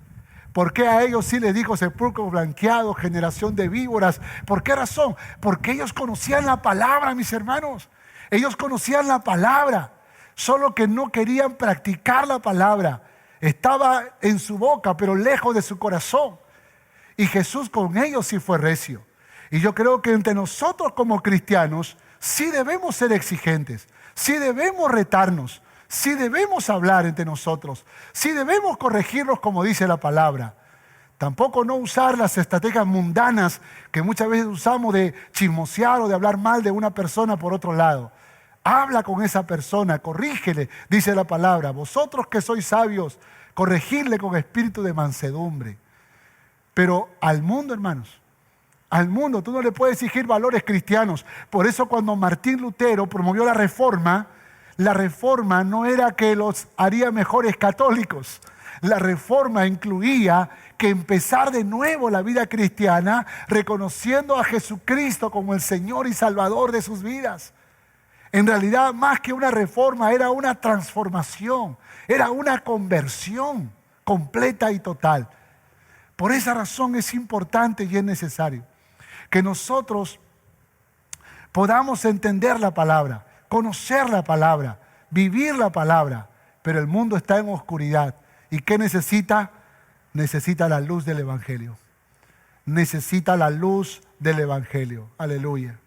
¿Por qué a ellos sí les dijo sepulcro blanqueado, generación de víboras? ¿Por qué razón? Porque ellos conocían la palabra, mis hermanos. Ellos conocían la palabra, solo que no querían practicar la palabra. Estaba en su boca, pero lejos de su corazón. Y Jesús con ellos sí fue recio. Y yo creo que entre nosotros como cristianos sí debemos ser exigentes, sí debemos retarnos, sí debemos hablar entre nosotros, sí debemos corregirnos como dice la palabra. Tampoco no usar las estrategias mundanas que muchas veces usamos de chismosear o de hablar mal de una persona por otro lado. Habla con esa persona, corrígele, dice la palabra. Vosotros que sois sabios, corregidle con espíritu de mansedumbre. Pero al mundo, hermanos, al mundo tú no le puedes exigir valores cristianos. Por eso cuando Martín Lutero promovió la reforma no era que los haría mejores católicos. La reforma incluía que empezar de nuevo la vida cristiana reconociendo a Jesucristo como el Señor y Salvador de sus vidas. En realidad, más que una reforma, era una transformación, era una conversión completa y total. Por esa razón es importante y es necesario que nosotros podamos entender la palabra, conocer la palabra, vivir la palabra, pero el mundo está en oscuridad. ¿Y qué necesita? Necesita la luz del Evangelio. Necesita la luz del Evangelio. Aleluya.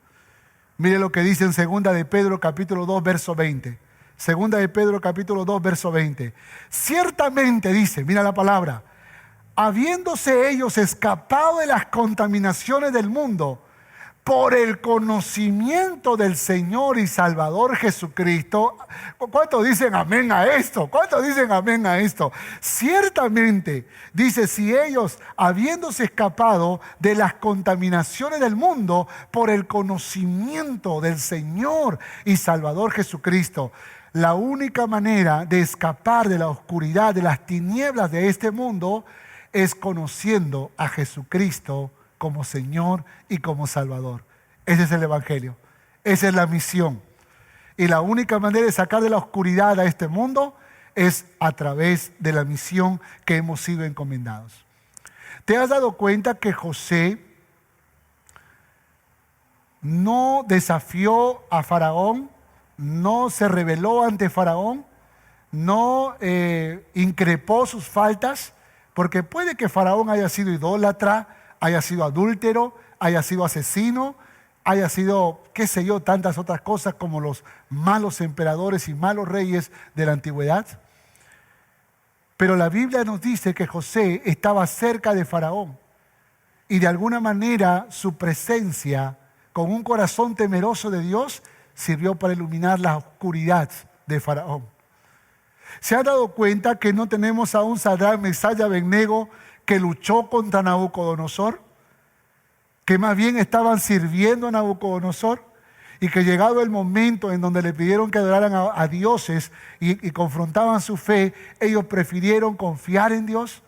Mire lo que dice en 2 de Pedro capítulo 2 verso 20. 2 de Pedro capítulo 2 verso 20. Ciertamente dice, mira la palabra, habiéndose ellos escapado de las contaminaciones del mundo por el conocimiento del Señor y Salvador Jesucristo. ¿Cuántos dicen amén a esto? ¿Cuántos dicen amén a esto? Ciertamente, dice, si ellos, habiéndose escapado de las contaminaciones del mundo por el conocimiento del Señor y Salvador Jesucristo, la única manera de escapar de la oscuridad, de las tinieblas de este mundo, es conociendo a Jesucristo como Señor y como Salvador. Ese es el Evangelio. Esa es la misión. Y la única manera de sacar de la oscuridad a este mundo es a través de la misión que hemos sido encomendados. ¿Te has dado cuenta que José no desafió a Faraón, no se rebeló ante Faraón, no increpó sus faltas? Porque puede que Faraón haya sido idólatra, haya sido adúltero, haya sido asesino, haya sido, qué sé yo, tantas otras cosas como los malos emperadores y malos reyes de la antigüedad. Pero la Biblia nos dice que José estaba cerca de Faraón y de alguna manera su presencia con un corazón temeroso de Dios sirvió para iluminar la oscuridad de Faraón. ¿Se ha dado cuenta que no tenemos a un Sadrach, Mesach y Abednego que luchó contra Nabucodonosor? Que más bien estaban sirviendo a Nabucodonosor y que llegado el momento en donde le pidieron que adoraran a dioses y confrontaban su fe, ellos prefirieron confiar en Dios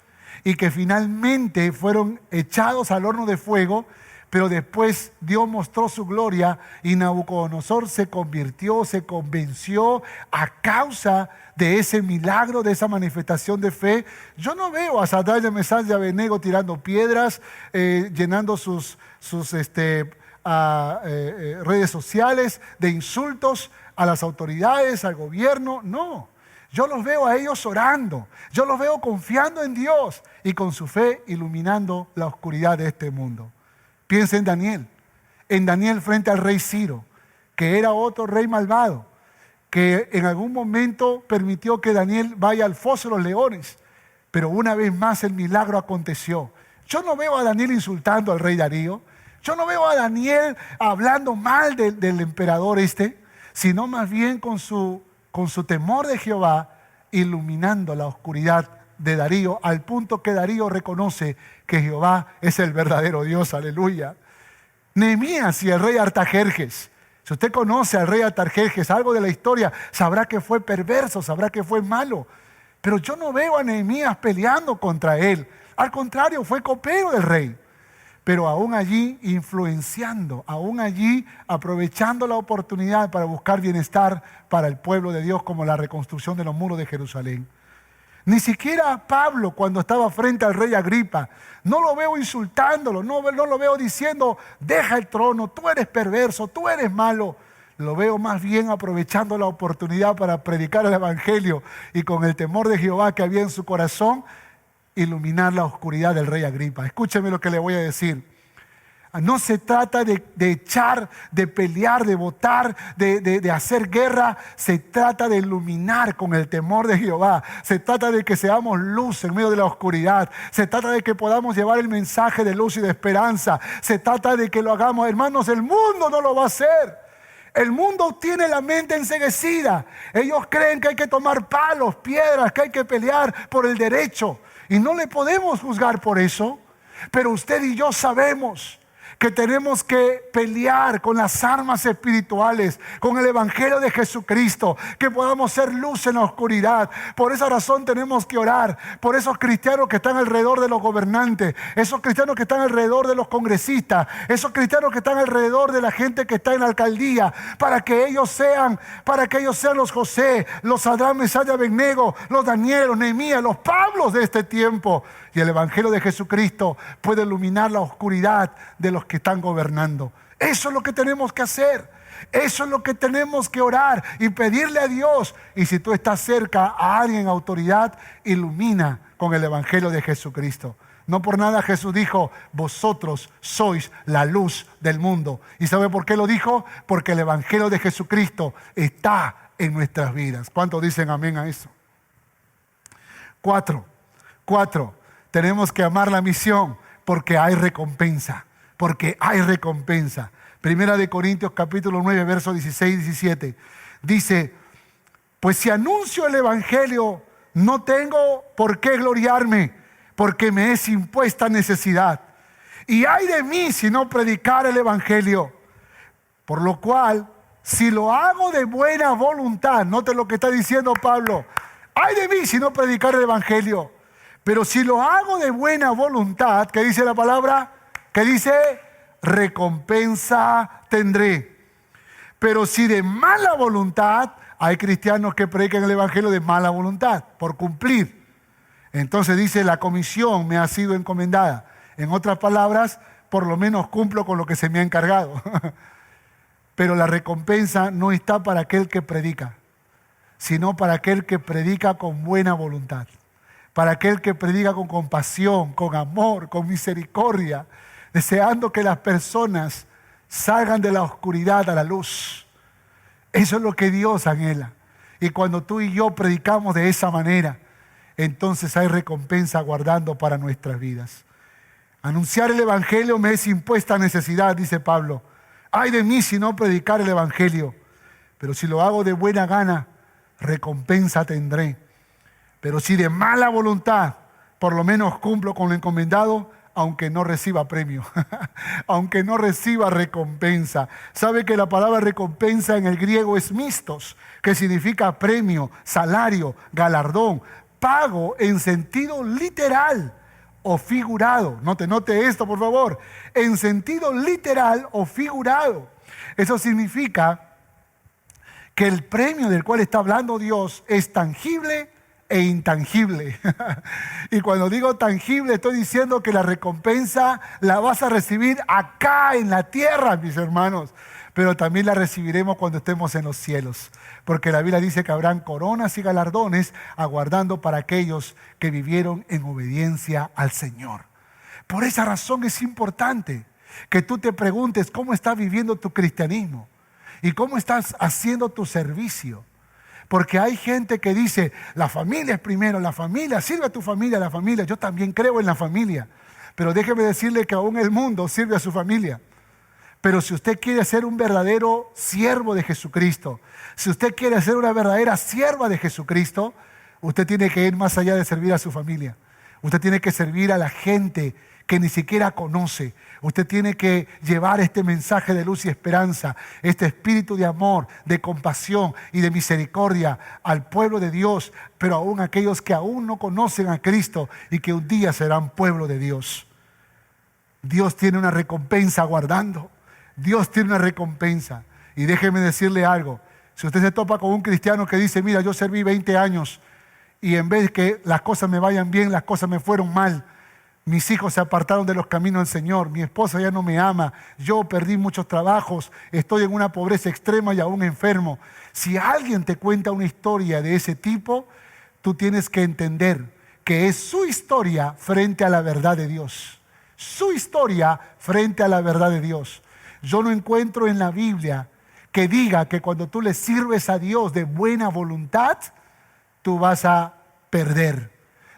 y que finalmente fueron echados al horno de fuego, pero después Dios mostró su gloria y Nabucodonosor se convenció a causa de ese milagro, de esa manifestación de fe. Yo no veo a Sadrach, Mesach y Abednego tirando piedras, llenando sus redes sociales de insultos a las autoridades, al gobierno. No, yo los veo a ellos orando, yo los veo confiando en Dios y con su fe iluminando la oscuridad de este mundo. Piensa en Daniel frente al rey Ciro, que era otro rey malvado, que en algún momento permitió que Daniel vaya al foso de los leones, pero una vez más el milagro aconteció. Yo no veo a Daniel insultando al rey Darío, yo no veo a Daniel hablando mal del emperador sino más bien con su temor de Jehová, iluminando la oscuridad de Darío, al punto que Darío reconoce que Jehová es el verdadero Dios. Aleluya. Nehemías y el rey Artajerjes. Si usted conoce al rey Artajerjes, algo de la historia, sabrá que fue perverso, sabrá que fue malo. Pero yo no veo a Nehemías peleando contra él. Al contrario, fue copero del rey. Pero aún allí influenciando, aún allí aprovechando la oportunidad para buscar bienestar para el pueblo de Dios, como la reconstrucción de los muros de Jerusalén. Ni siquiera Pablo, cuando estaba frente al rey Agripa, no lo veo insultándolo, no lo veo diciendo, deja el trono, tú eres perverso, tú eres malo. Lo veo más bien aprovechando la oportunidad para predicar el evangelio y con el temor de Jehová que había en su corazón, iluminar la oscuridad del rey Agripa. Escúcheme lo que le voy a decir. No se trata de echar, de pelear, de votar, de hacer guerra. Se trata de iluminar con el temor de Jehová. Se trata de que seamos luz en medio de la oscuridad. Se trata de que podamos llevar el mensaje de luz y de esperanza. Se trata de que lo hagamos. Hermanos, el mundo no lo va a hacer. El mundo tiene la mente enceguecida. Ellos creen que hay que tomar palos, piedras, que hay que pelear por el derecho. Y no le podemos juzgar por eso. Pero usted y yo sabemos que tenemos que pelear con las armas espirituales, con el evangelio de Jesucristo, que podamos ser luz en la oscuridad. Por esa razón tenemos que orar por esos cristianos que están alrededor de los gobernantes, esos cristianos que están alrededor de los congresistas, esos cristianos que están alrededor de la gente que está en la alcaldía, para que ellos sean los José, los Sadrach, Mesach y Abednego, los Daniel, los Nehemías, los Pablos de este tiempo. Y el evangelio de Jesucristo puede iluminar la oscuridad de los que están gobernando. Eso es lo que tenemos que hacer. Eso es lo que tenemos que orar y pedirle a Dios. Y si tú estás cerca a alguien en autoridad, ilumina con el evangelio de Jesucristo. No por nada Jesús dijo, vosotros sois la luz del mundo. ¿Y sabe por qué lo dijo? Porque el evangelio de Jesucristo está en nuestras vidas. ¿Cuántos dicen amén a eso? 4. Tenemos que amar la misión porque hay recompensa. Porque hay recompensa. Primera de Corintios capítulo 9, versos 16 y 17. Dice, pues si anuncio el evangelio, no tengo por qué gloriarme, porque me es impuesta necesidad. Y ay de mí si no predicar el evangelio. Por lo cual, si lo hago de buena voluntad, note lo que está diciendo Pablo. Ay de mí si no predicar el evangelio. Pero si lo hago de buena voluntad, ¿qué dice la palabra? ¿Qué dice? Recompensa tendré. Pero si de mala voluntad, hay cristianos que predican el evangelio de mala voluntad, por cumplir. Entonces dice, la comisión me ha sido encomendada. En otras palabras, por lo menos cumplo con lo que se me ha encargado. Pero la recompensa no está para aquel que predica, sino para aquel que predica con buena voluntad. Para aquel que predica con compasión, con amor, con misericordia, deseando que las personas salgan de la oscuridad a la luz. Eso es lo que Dios anhela. Y cuando tú y yo predicamos de esa manera, entonces hay recompensa guardando para nuestras vidas. Anunciar el evangelio me es impuesta necesidad, dice Pablo. Ay de mí si no predicar el evangelio. Pero si lo hago de buena gana, recompensa tendré. Pero si de mala voluntad, por lo menos cumplo con lo encomendado, aunque no reciba premio, aunque no reciba recompensa. ¿Sabe que la palabra recompensa en el griego es mistos, que significa premio, salario, galardón, pago en sentido literal, o figurado. Note esto, por favor. En sentido literal o figurado. Eso significa que el premio del cual está hablando Dios es tangible e intangible. Y cuando digo tangible, estoy diciendo que la recompensa la vas a recibir acá en la tierra, mis hermanos. Pero también la recibiremos cuando estemos en los cielos. Porque la Biblia dice que habrán coronas y galardones aguardando para aquellos que vivieron en obediencia al Señor. Por esa razón es importante que tú te preguntes cómo estás viviendo tu cristianismo y cómo estás haciendo tu servicio. Porque hay gente que dice, la familia es primero, la familia, sirve a tu familia, la familia. Yo también creo en la familia. Pero déjeme decirle que aún el mundo sirve a su familia. Pero si usted quiere ser un verdadero siervo de Jesucristo, si usted quiere ser una verdadera sierva de Jesucristo, usted tiene que ir más allá de servir a su familia. Usted tiene que servir a la gente que ni siquiera conoce. Usted tiene que llevar este mensaje de luz y esperanza, este espíritu de amor, de compasión y de misericordia al pueblo de Dios, pero aún aquellos que aún no conocen a Cristo y que un día serán pueblo de Dios. Dios tiene una recompensa aguardando. Dios tiene una recompensa. Y déjeme decirle algo. Si usted se topa con un cristiano que dice, mira, yo serví 20 años y en vez de que las cosas me vayan bien, las cosas me fueron mal. Mis hijos se apartaron de los caminos del Señor. Mi esposa ya no me ama. Yo perdí muchos trabajos. Estoy en una pobreza extrema y aún enfermo. Si alguien te cuenta una historia de ese tipo, tú tienes que entender que es su historia frente a la verdad de Dios. Su historia frente a la verdad de Dios. Yo no encuentro en la Biblia que diga que cuando tú le sirves a Dios de buena voluntad, tú vas a perder.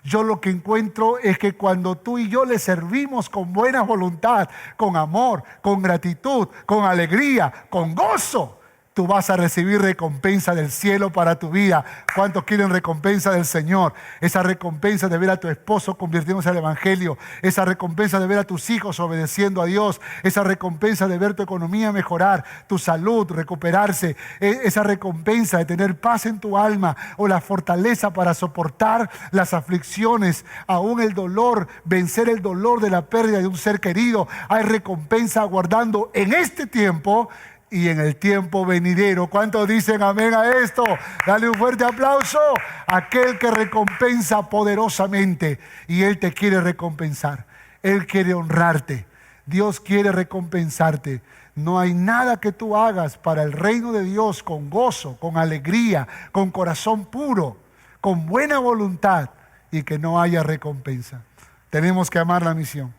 Yo lo que encuentro es que cuando tú y yo le servimos con buena voluntad, con amor, con gratitud, con alegría, con gozo, tú vas a recibir recompensa del cielo para tu vida. ¿Cuántos quieren recompensa del Señor? Esa recompensa de ver a tu esposo convirtiéndose al Evangelio. Esa recompensa de ver a tus hijos obedeciendo a Dios. Esa recompensa de ver tu economía mejorar, tu salud recuperarse. Esa recompensa de tener paz en tu alma o la fortaleza para soportar las aflicciones, aún el dolor, vencer el dolor de la pérdida de un ser querido. Hay recompensa aguardando en este tiempo y en el tiempo venidero. ¿Cuántos dicen amén a esto? Dale un fuerte aplauso a aquel que recompensa poderosamente. Y Él te quiere recompensar. Él quiere honrarte. Dios quiere recompensarte. No hay nada que tú hagas para el reino de Dios con gozo, con alegría, con corazón puro, con buena voluntad y que no haya recompensa. Tenemos que amar la misión.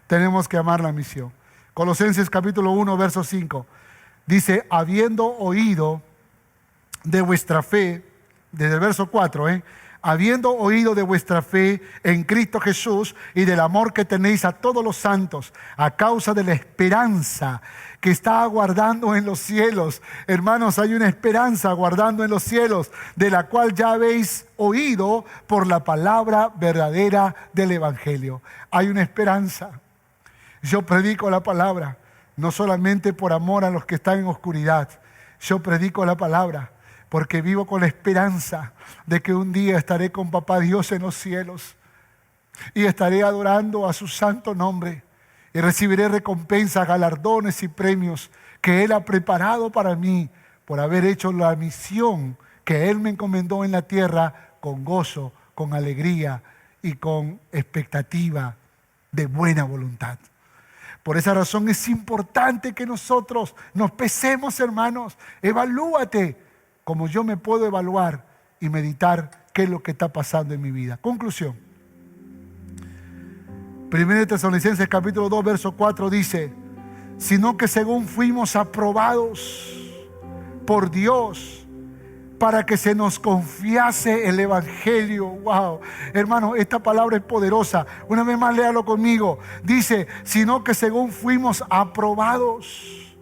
Tenemos que amar la misión. Colosenses capítulo 1, verso 5. Dice, habiendo oído de vuestra fe, desde el verso 4, habiendo oído de vuestra fe en Cristo Jesús y del amor que tenéis a todos los santos, a causa de la esperanza que está aguardando en los cielos. Hermanos, hay una esperanza aguardando en los cielos, de la cual ya habéis oído por la palabra verdadera del Evangelio. Hay una esperanza. Yo predico la palabra. No solamente por amor a los que están en oscuridad. Yo predico la palabra porque vivo con la esperanza de que un día estaré con Papá Dios en los cielos y estaré adorando a su santo nombre y recibiré recompensas, galardones y premios que Él ha preparado para mí por haber hecho la misión que Él me encomendó en la tierra con gozo, con alegría y con expectativa de buena voluntad. Por esa razón es importante que nosotros nos pesemos, hermanos. Evalúate como yo me puedo evaluar y meditar qué es lo que está pasando en mi vida. Conclusión. 1 Tesalonicenses capítulo 2, verso 4 dice, sino que según fuimos aprobados por Dios para que se nos confiase el Evangelio. Wow, hermano, esta palabra es poderosa. Una vez más, léalo conmigo. Dice, sino que según fuimos aprobados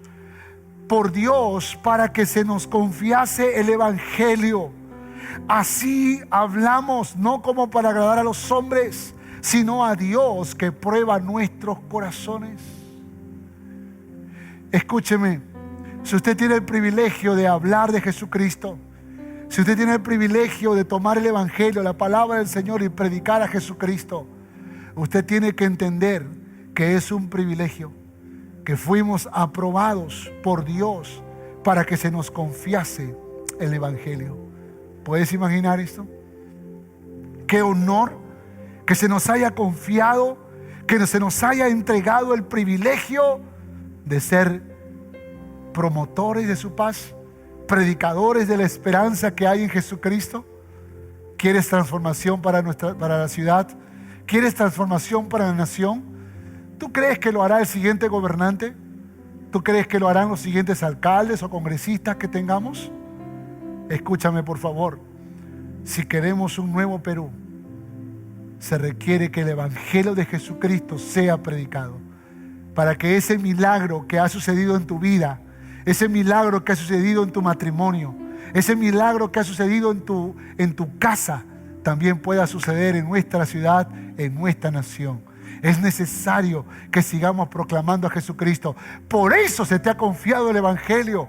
por Dios para que se nos confiase el Evangelio. Así hablamos, no como para agradar a los hombres, sino a Dios que prueba nuestros corazones. Escúcheme, si usted tiene el privilegio de hablar de Jesucristo, si usted tiene el privilegio de tomar el Evangelio, la palabra del Señor y predicar a Jesucristo, Usted tiene que entender que es un privilegio, que fuimos aprobados por Dios para que se nos confiase el Evangelio. ¿Puedes imaginar esto? Qué honor que se nos haya confiado, que se nos haya entregado el privilegio de ser promotores de su paz, predicadores de la esperanza que hay en Jesucristo. ¿Quieres transformación para la ciudad? ¿Quieres transformación para la nación? ¿Tú crees que lo hará el siguiente gobernante? ¿Tú crees que lo harán los siguientes alcaldes o congresistas que tengamos? Escúchame, por favor. Si queremos un nuevo Perú, se requiere que el Evangelio de Jesucristo sea predicado, para que ese milagro que ha sucedido en tu vida, ese milagro que ha sucedido en tu matrimonio, ese milagro que ha sucedido en tu casa, también pueda suceder en nuestra ciudad, en nuestra nación. Es necesario que sigamos proclamando a Jesucristo. Por eso se te ha confiado el Evangelio.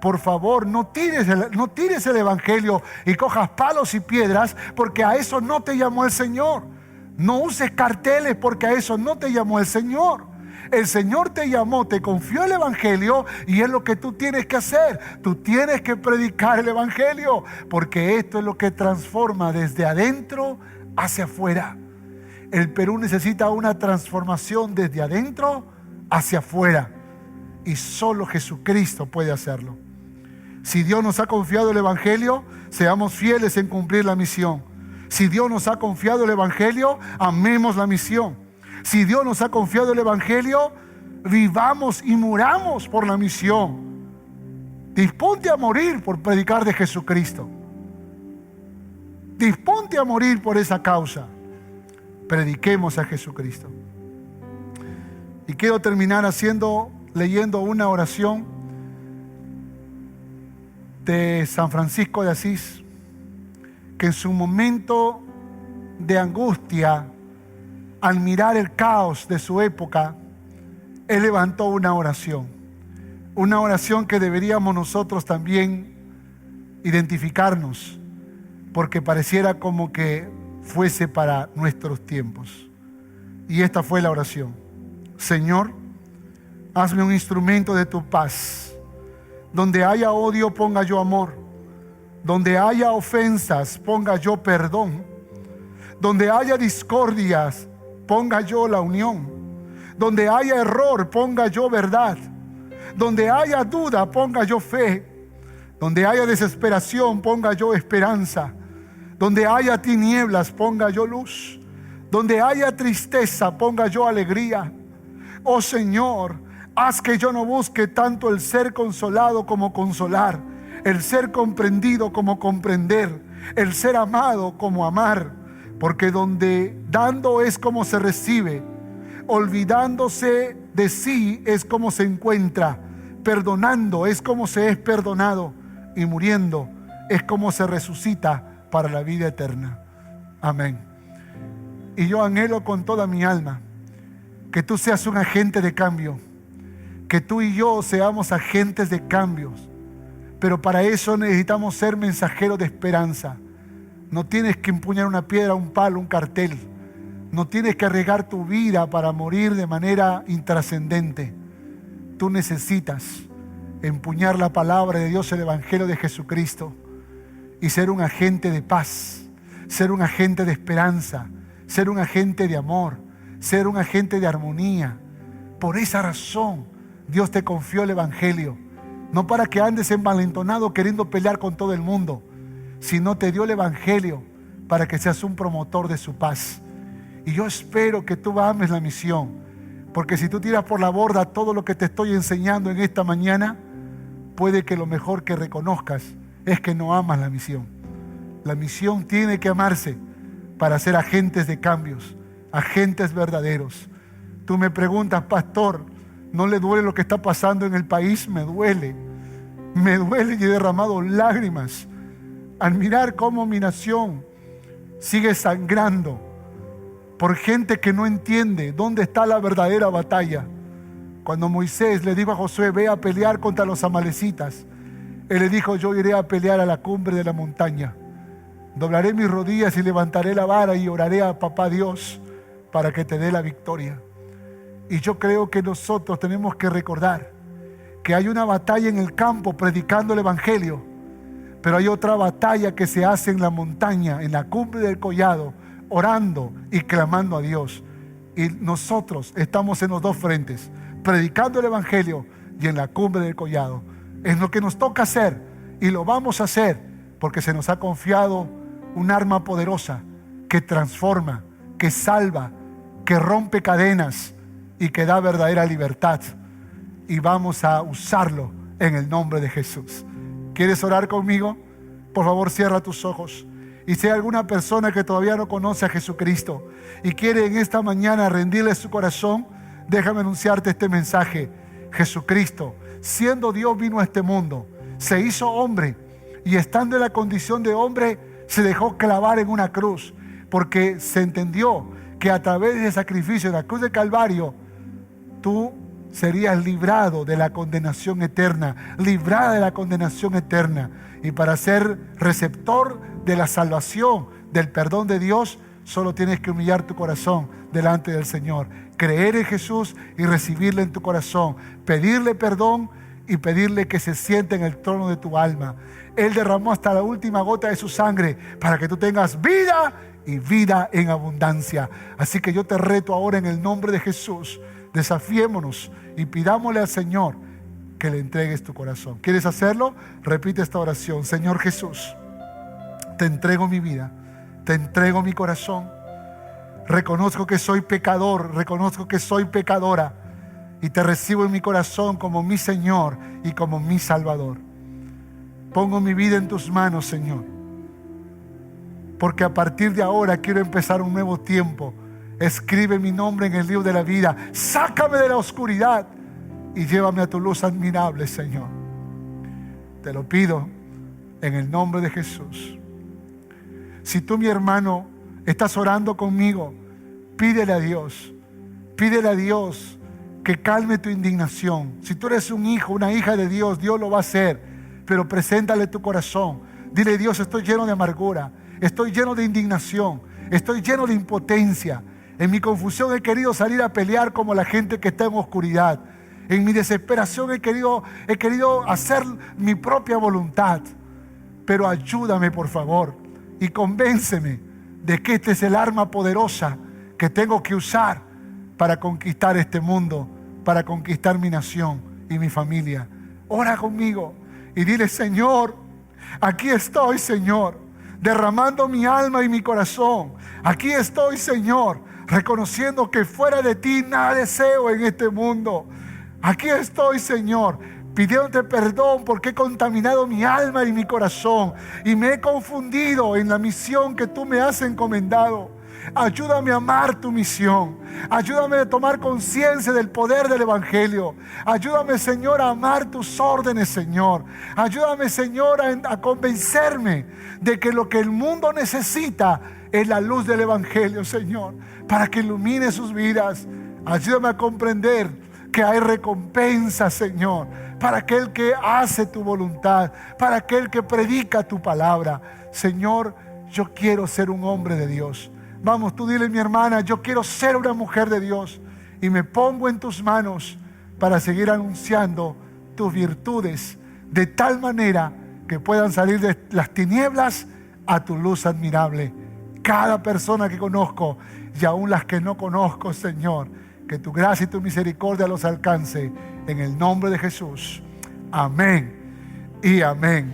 Por favor, no tires el Evangelio y cojas palos y piedras, porque a eso no te llamó el Señor. No uses carteles, porque a eso no te llamó el Señor. El Señor te llamó, te confió el Evangelio, y es lo que tú tienes que hacer. Tú tienes que predicar el Evangelio, porque esto es lo que transforma desde adentro hacia afuera. El Perú necesita una transformación desde adentro hacia afuera, y solo Jesucristo puede hacerlo. Si Dios nos ha confiado el Evangelio, seamos fieles en cumplir la misión. Si Dios nos ha confiado el Evangelio, amemos la misión. Si Dios nos ha confiado el Evangelio, vivamos y muramos por la misión. Disponte a morir por predicar de Jesucristo. Disponte a morir por esa causa. Prediquemos a Jesucristo. Y quiero terminar leyendo una oración de San Francisco de Asís, que en su momento de angustia, al mirar el caos de su época, él levantó una oración que deberíamos nosotros también identificarnos, porque pareciera como que fuese para nuestros tiempos. Y esta fue la oración: Señor, hazme un instrumento de tu paz. Donde haya odio, ponga yo amor. Donde haya ofensas, ponga yo perdón. Donde haya discordias, ponga yo la unión. Donde haya error, ponga yo verdad. Donde haya duda, ponga yo fe. Donde haya desesperación, ponga yo esperanza. Donde haya tinieblas, ponga yo luz. Donde haya tristeza, ponga yo alegría. Oh Señor, haz que yo no busque tanto el ser consolado como consolar, el ser comprendido como comprender, el ser amado como amar, porque donde dando es como se recibe, olvidándose de sí es como se encuentra, perdonando es como se es perdonado, y muriendo es como se resucita para la vida eterna. Amén. Y yo anhelo con toda mi alma que tú seas un agente de cambio, que tú y yo seamos agentes de cambios, pero para eso necesitamos ser mensajeros de esperanza. No tienes que empuñar una piedra, un palo, un cartel. No tienes que arriesgar tu vida para morir de manera intrascendente. Tú necesitas empuñar la palabra de Dios, el Evangelio de Jesucristo, y ser un agente de paz, ser un agente de esperanza, ser un agente de amor, ser un agente de armonía. Por esa razón Dios te confió el Evangelio, no para que andes envalentonado queriendo pelear con todo el mundo, sino te dio el Evangelio para que seas un promotor de su paz. Y yo espero que tú ames la misión, porque si tú tiras por la borda todo lo que te estoy enseñando en esta mañana, puede que lo mejor que reconozcas es que no amas la misión. La misión tiene que amarse para ser agentes de cambios, agentes verdaderos. Tú me preguntas, pastor, ¿no le duele lo que está pasando en el país? Me duele y he derramado lágrimas al mirar cómo mi nación sigue sangrando por gente que no entiende dónde está la verdadera batalla. Cuando Moisés le dijo a Josué, ve a pelear contra los amalecitas, él le dijo, yo iré a pelear a la cumbre de la montaña. Doblaré mis rodillas y levantaré la vara y oraré a papá Dios para que te dé la victoria. Y yo creo que nosotros tenemos que recordar que hay una batalla en el campo predicando el evangelio, pero hay otra batalla que se hace en la montaña, en la cumbre del collado, orando y clamando a Dios. Y nosotros estamos en los dos frentes, predicando el evangelio y en la cumbre del collado. Es lo que nos toca hacer y lo vamos a hacer porque se nos ha confiado un arma poderosa que transforma, que salva, que rompe cadenas y que da verdadera libertad. Y vamos a usarlo en el nombre de Jesús. ¿Quieres orar conmigo? Por favor, cierra tus ojos. Y si hay alguna persona que todavía no conoce a Jesucristo y quiere en esta mañana rendirle su corazón, déjame anunciarte este mensaje. Jesucristo, siendo Dios, vino a este mundo, se hizo hombre y estando en la condición de hombre, se dejó clavar en una cruz, porque se entendió que a través del sacrificio de la cruz de Calvario, tú serías librado de la condenación eterna, librada de la condenación eterna. Y para ser receptor de la salvación, del perdón de Dios, solo tienes que humillar tu corazón delante del Señor, creer en Jesús y recibirle en tu corazón, pedirle perdón y pedirle que se siente en el trono de tu alma. Él derramó hasta la última gota de su sangre para que tú tengas vida y vida en abundancia. Así que yo te reto ahora en el nombre de Jesús. Desafiémonos y pidámosle al Señor que le entregues tu corazón. ¿Quieres hacerlo? Repite esta oración. Señor Jesús, te entrego mi vida, te entrego mi corazón. Reconozco que soy pecador, reconozco que soy pecadora y te recibo en mi corazón como mi Señor y como mi Salvador. Pongo mi vida en tus manos, Señor, porque a partir de ahora quiero empezar un nuevo tiempo. Escribe mi nombre en el libro de la vida. Sácame de la oscuridad y llévame a tu luz admirable, Señor. Te lo pido en el nombre de Jesús. Si tú, mi hermano, estás orando conmigo, pídele a Dios que calme tu indignación. Si tú eres un hijo, una hija de Dios, Dios lo va a hacer, pero preséntale tu corazón. Dile: Dios, estoy lleno de amargura, estoy lleno de indignación, estoy lleno de impotencia. En mi confusión he querido salir a pelear como la gente que está en oscuridad. En mi desesperación he querido hacer mi propia voluntad. Pero ayúdame, por favor, y convénceme de que este es el arma poderosa que tengo que usar para conquistar este mundo, para conquistar mi nación y mi familia. Ora conmigo y dile: Señor, aquí estoy, Señor, derramando mi alma y mi corazón. Aquí estoy, Señor, reconociendo que fuera de ti nada deseo en este mundo. Aquí estoy, Señor, pidiéndote perdón porque he contaminado mi alma y mi corazón y me he confundido en la misión que tú me has encomendado. Ayúdame a amar tu misión. Ayúdame a tomar conciencia del poder del evangelio. Ayúdame, Señor, a amar tus órdenes, Señor. Ayúdame, Señor, a convencerme de que lo que el mundo necesita es la luz del evangelio, Señor, para que ilumine sus vidas. Ayúdame a comprender que hay recompensa, Señor, para aquel que hace tu voluntad, para aquel que predica tu palabra. Señor, yo quiero ser un hombre de Dios. Vamos, tú dile: mi hermana, yo quiero ser una mujer de Dios y me pongo en tus manos para seguir anunciando tus virtudes de tal manera que puedan salir de las tinieblas a tu luz admirable. Cada persona que conozco y aún las que no conozco, Señor, que tu gracia y tu misericordia los alcance en el nombre de Jesús. Amén y amén.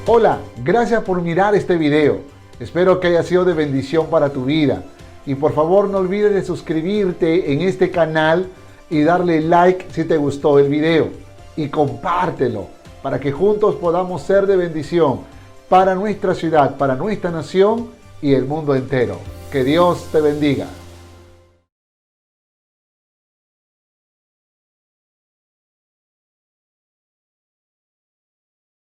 Hola, gracias por mirar este video. Espero que haya sido de bendición para tu vida. Y por favor no olvides de suscribirte en este canal y darle like si te gustó el video. Y compártelo para que juntos podamos ser de bendición para nuestra ciudad, para nuestra nación y el mundo entero. Que Dios te bendiga.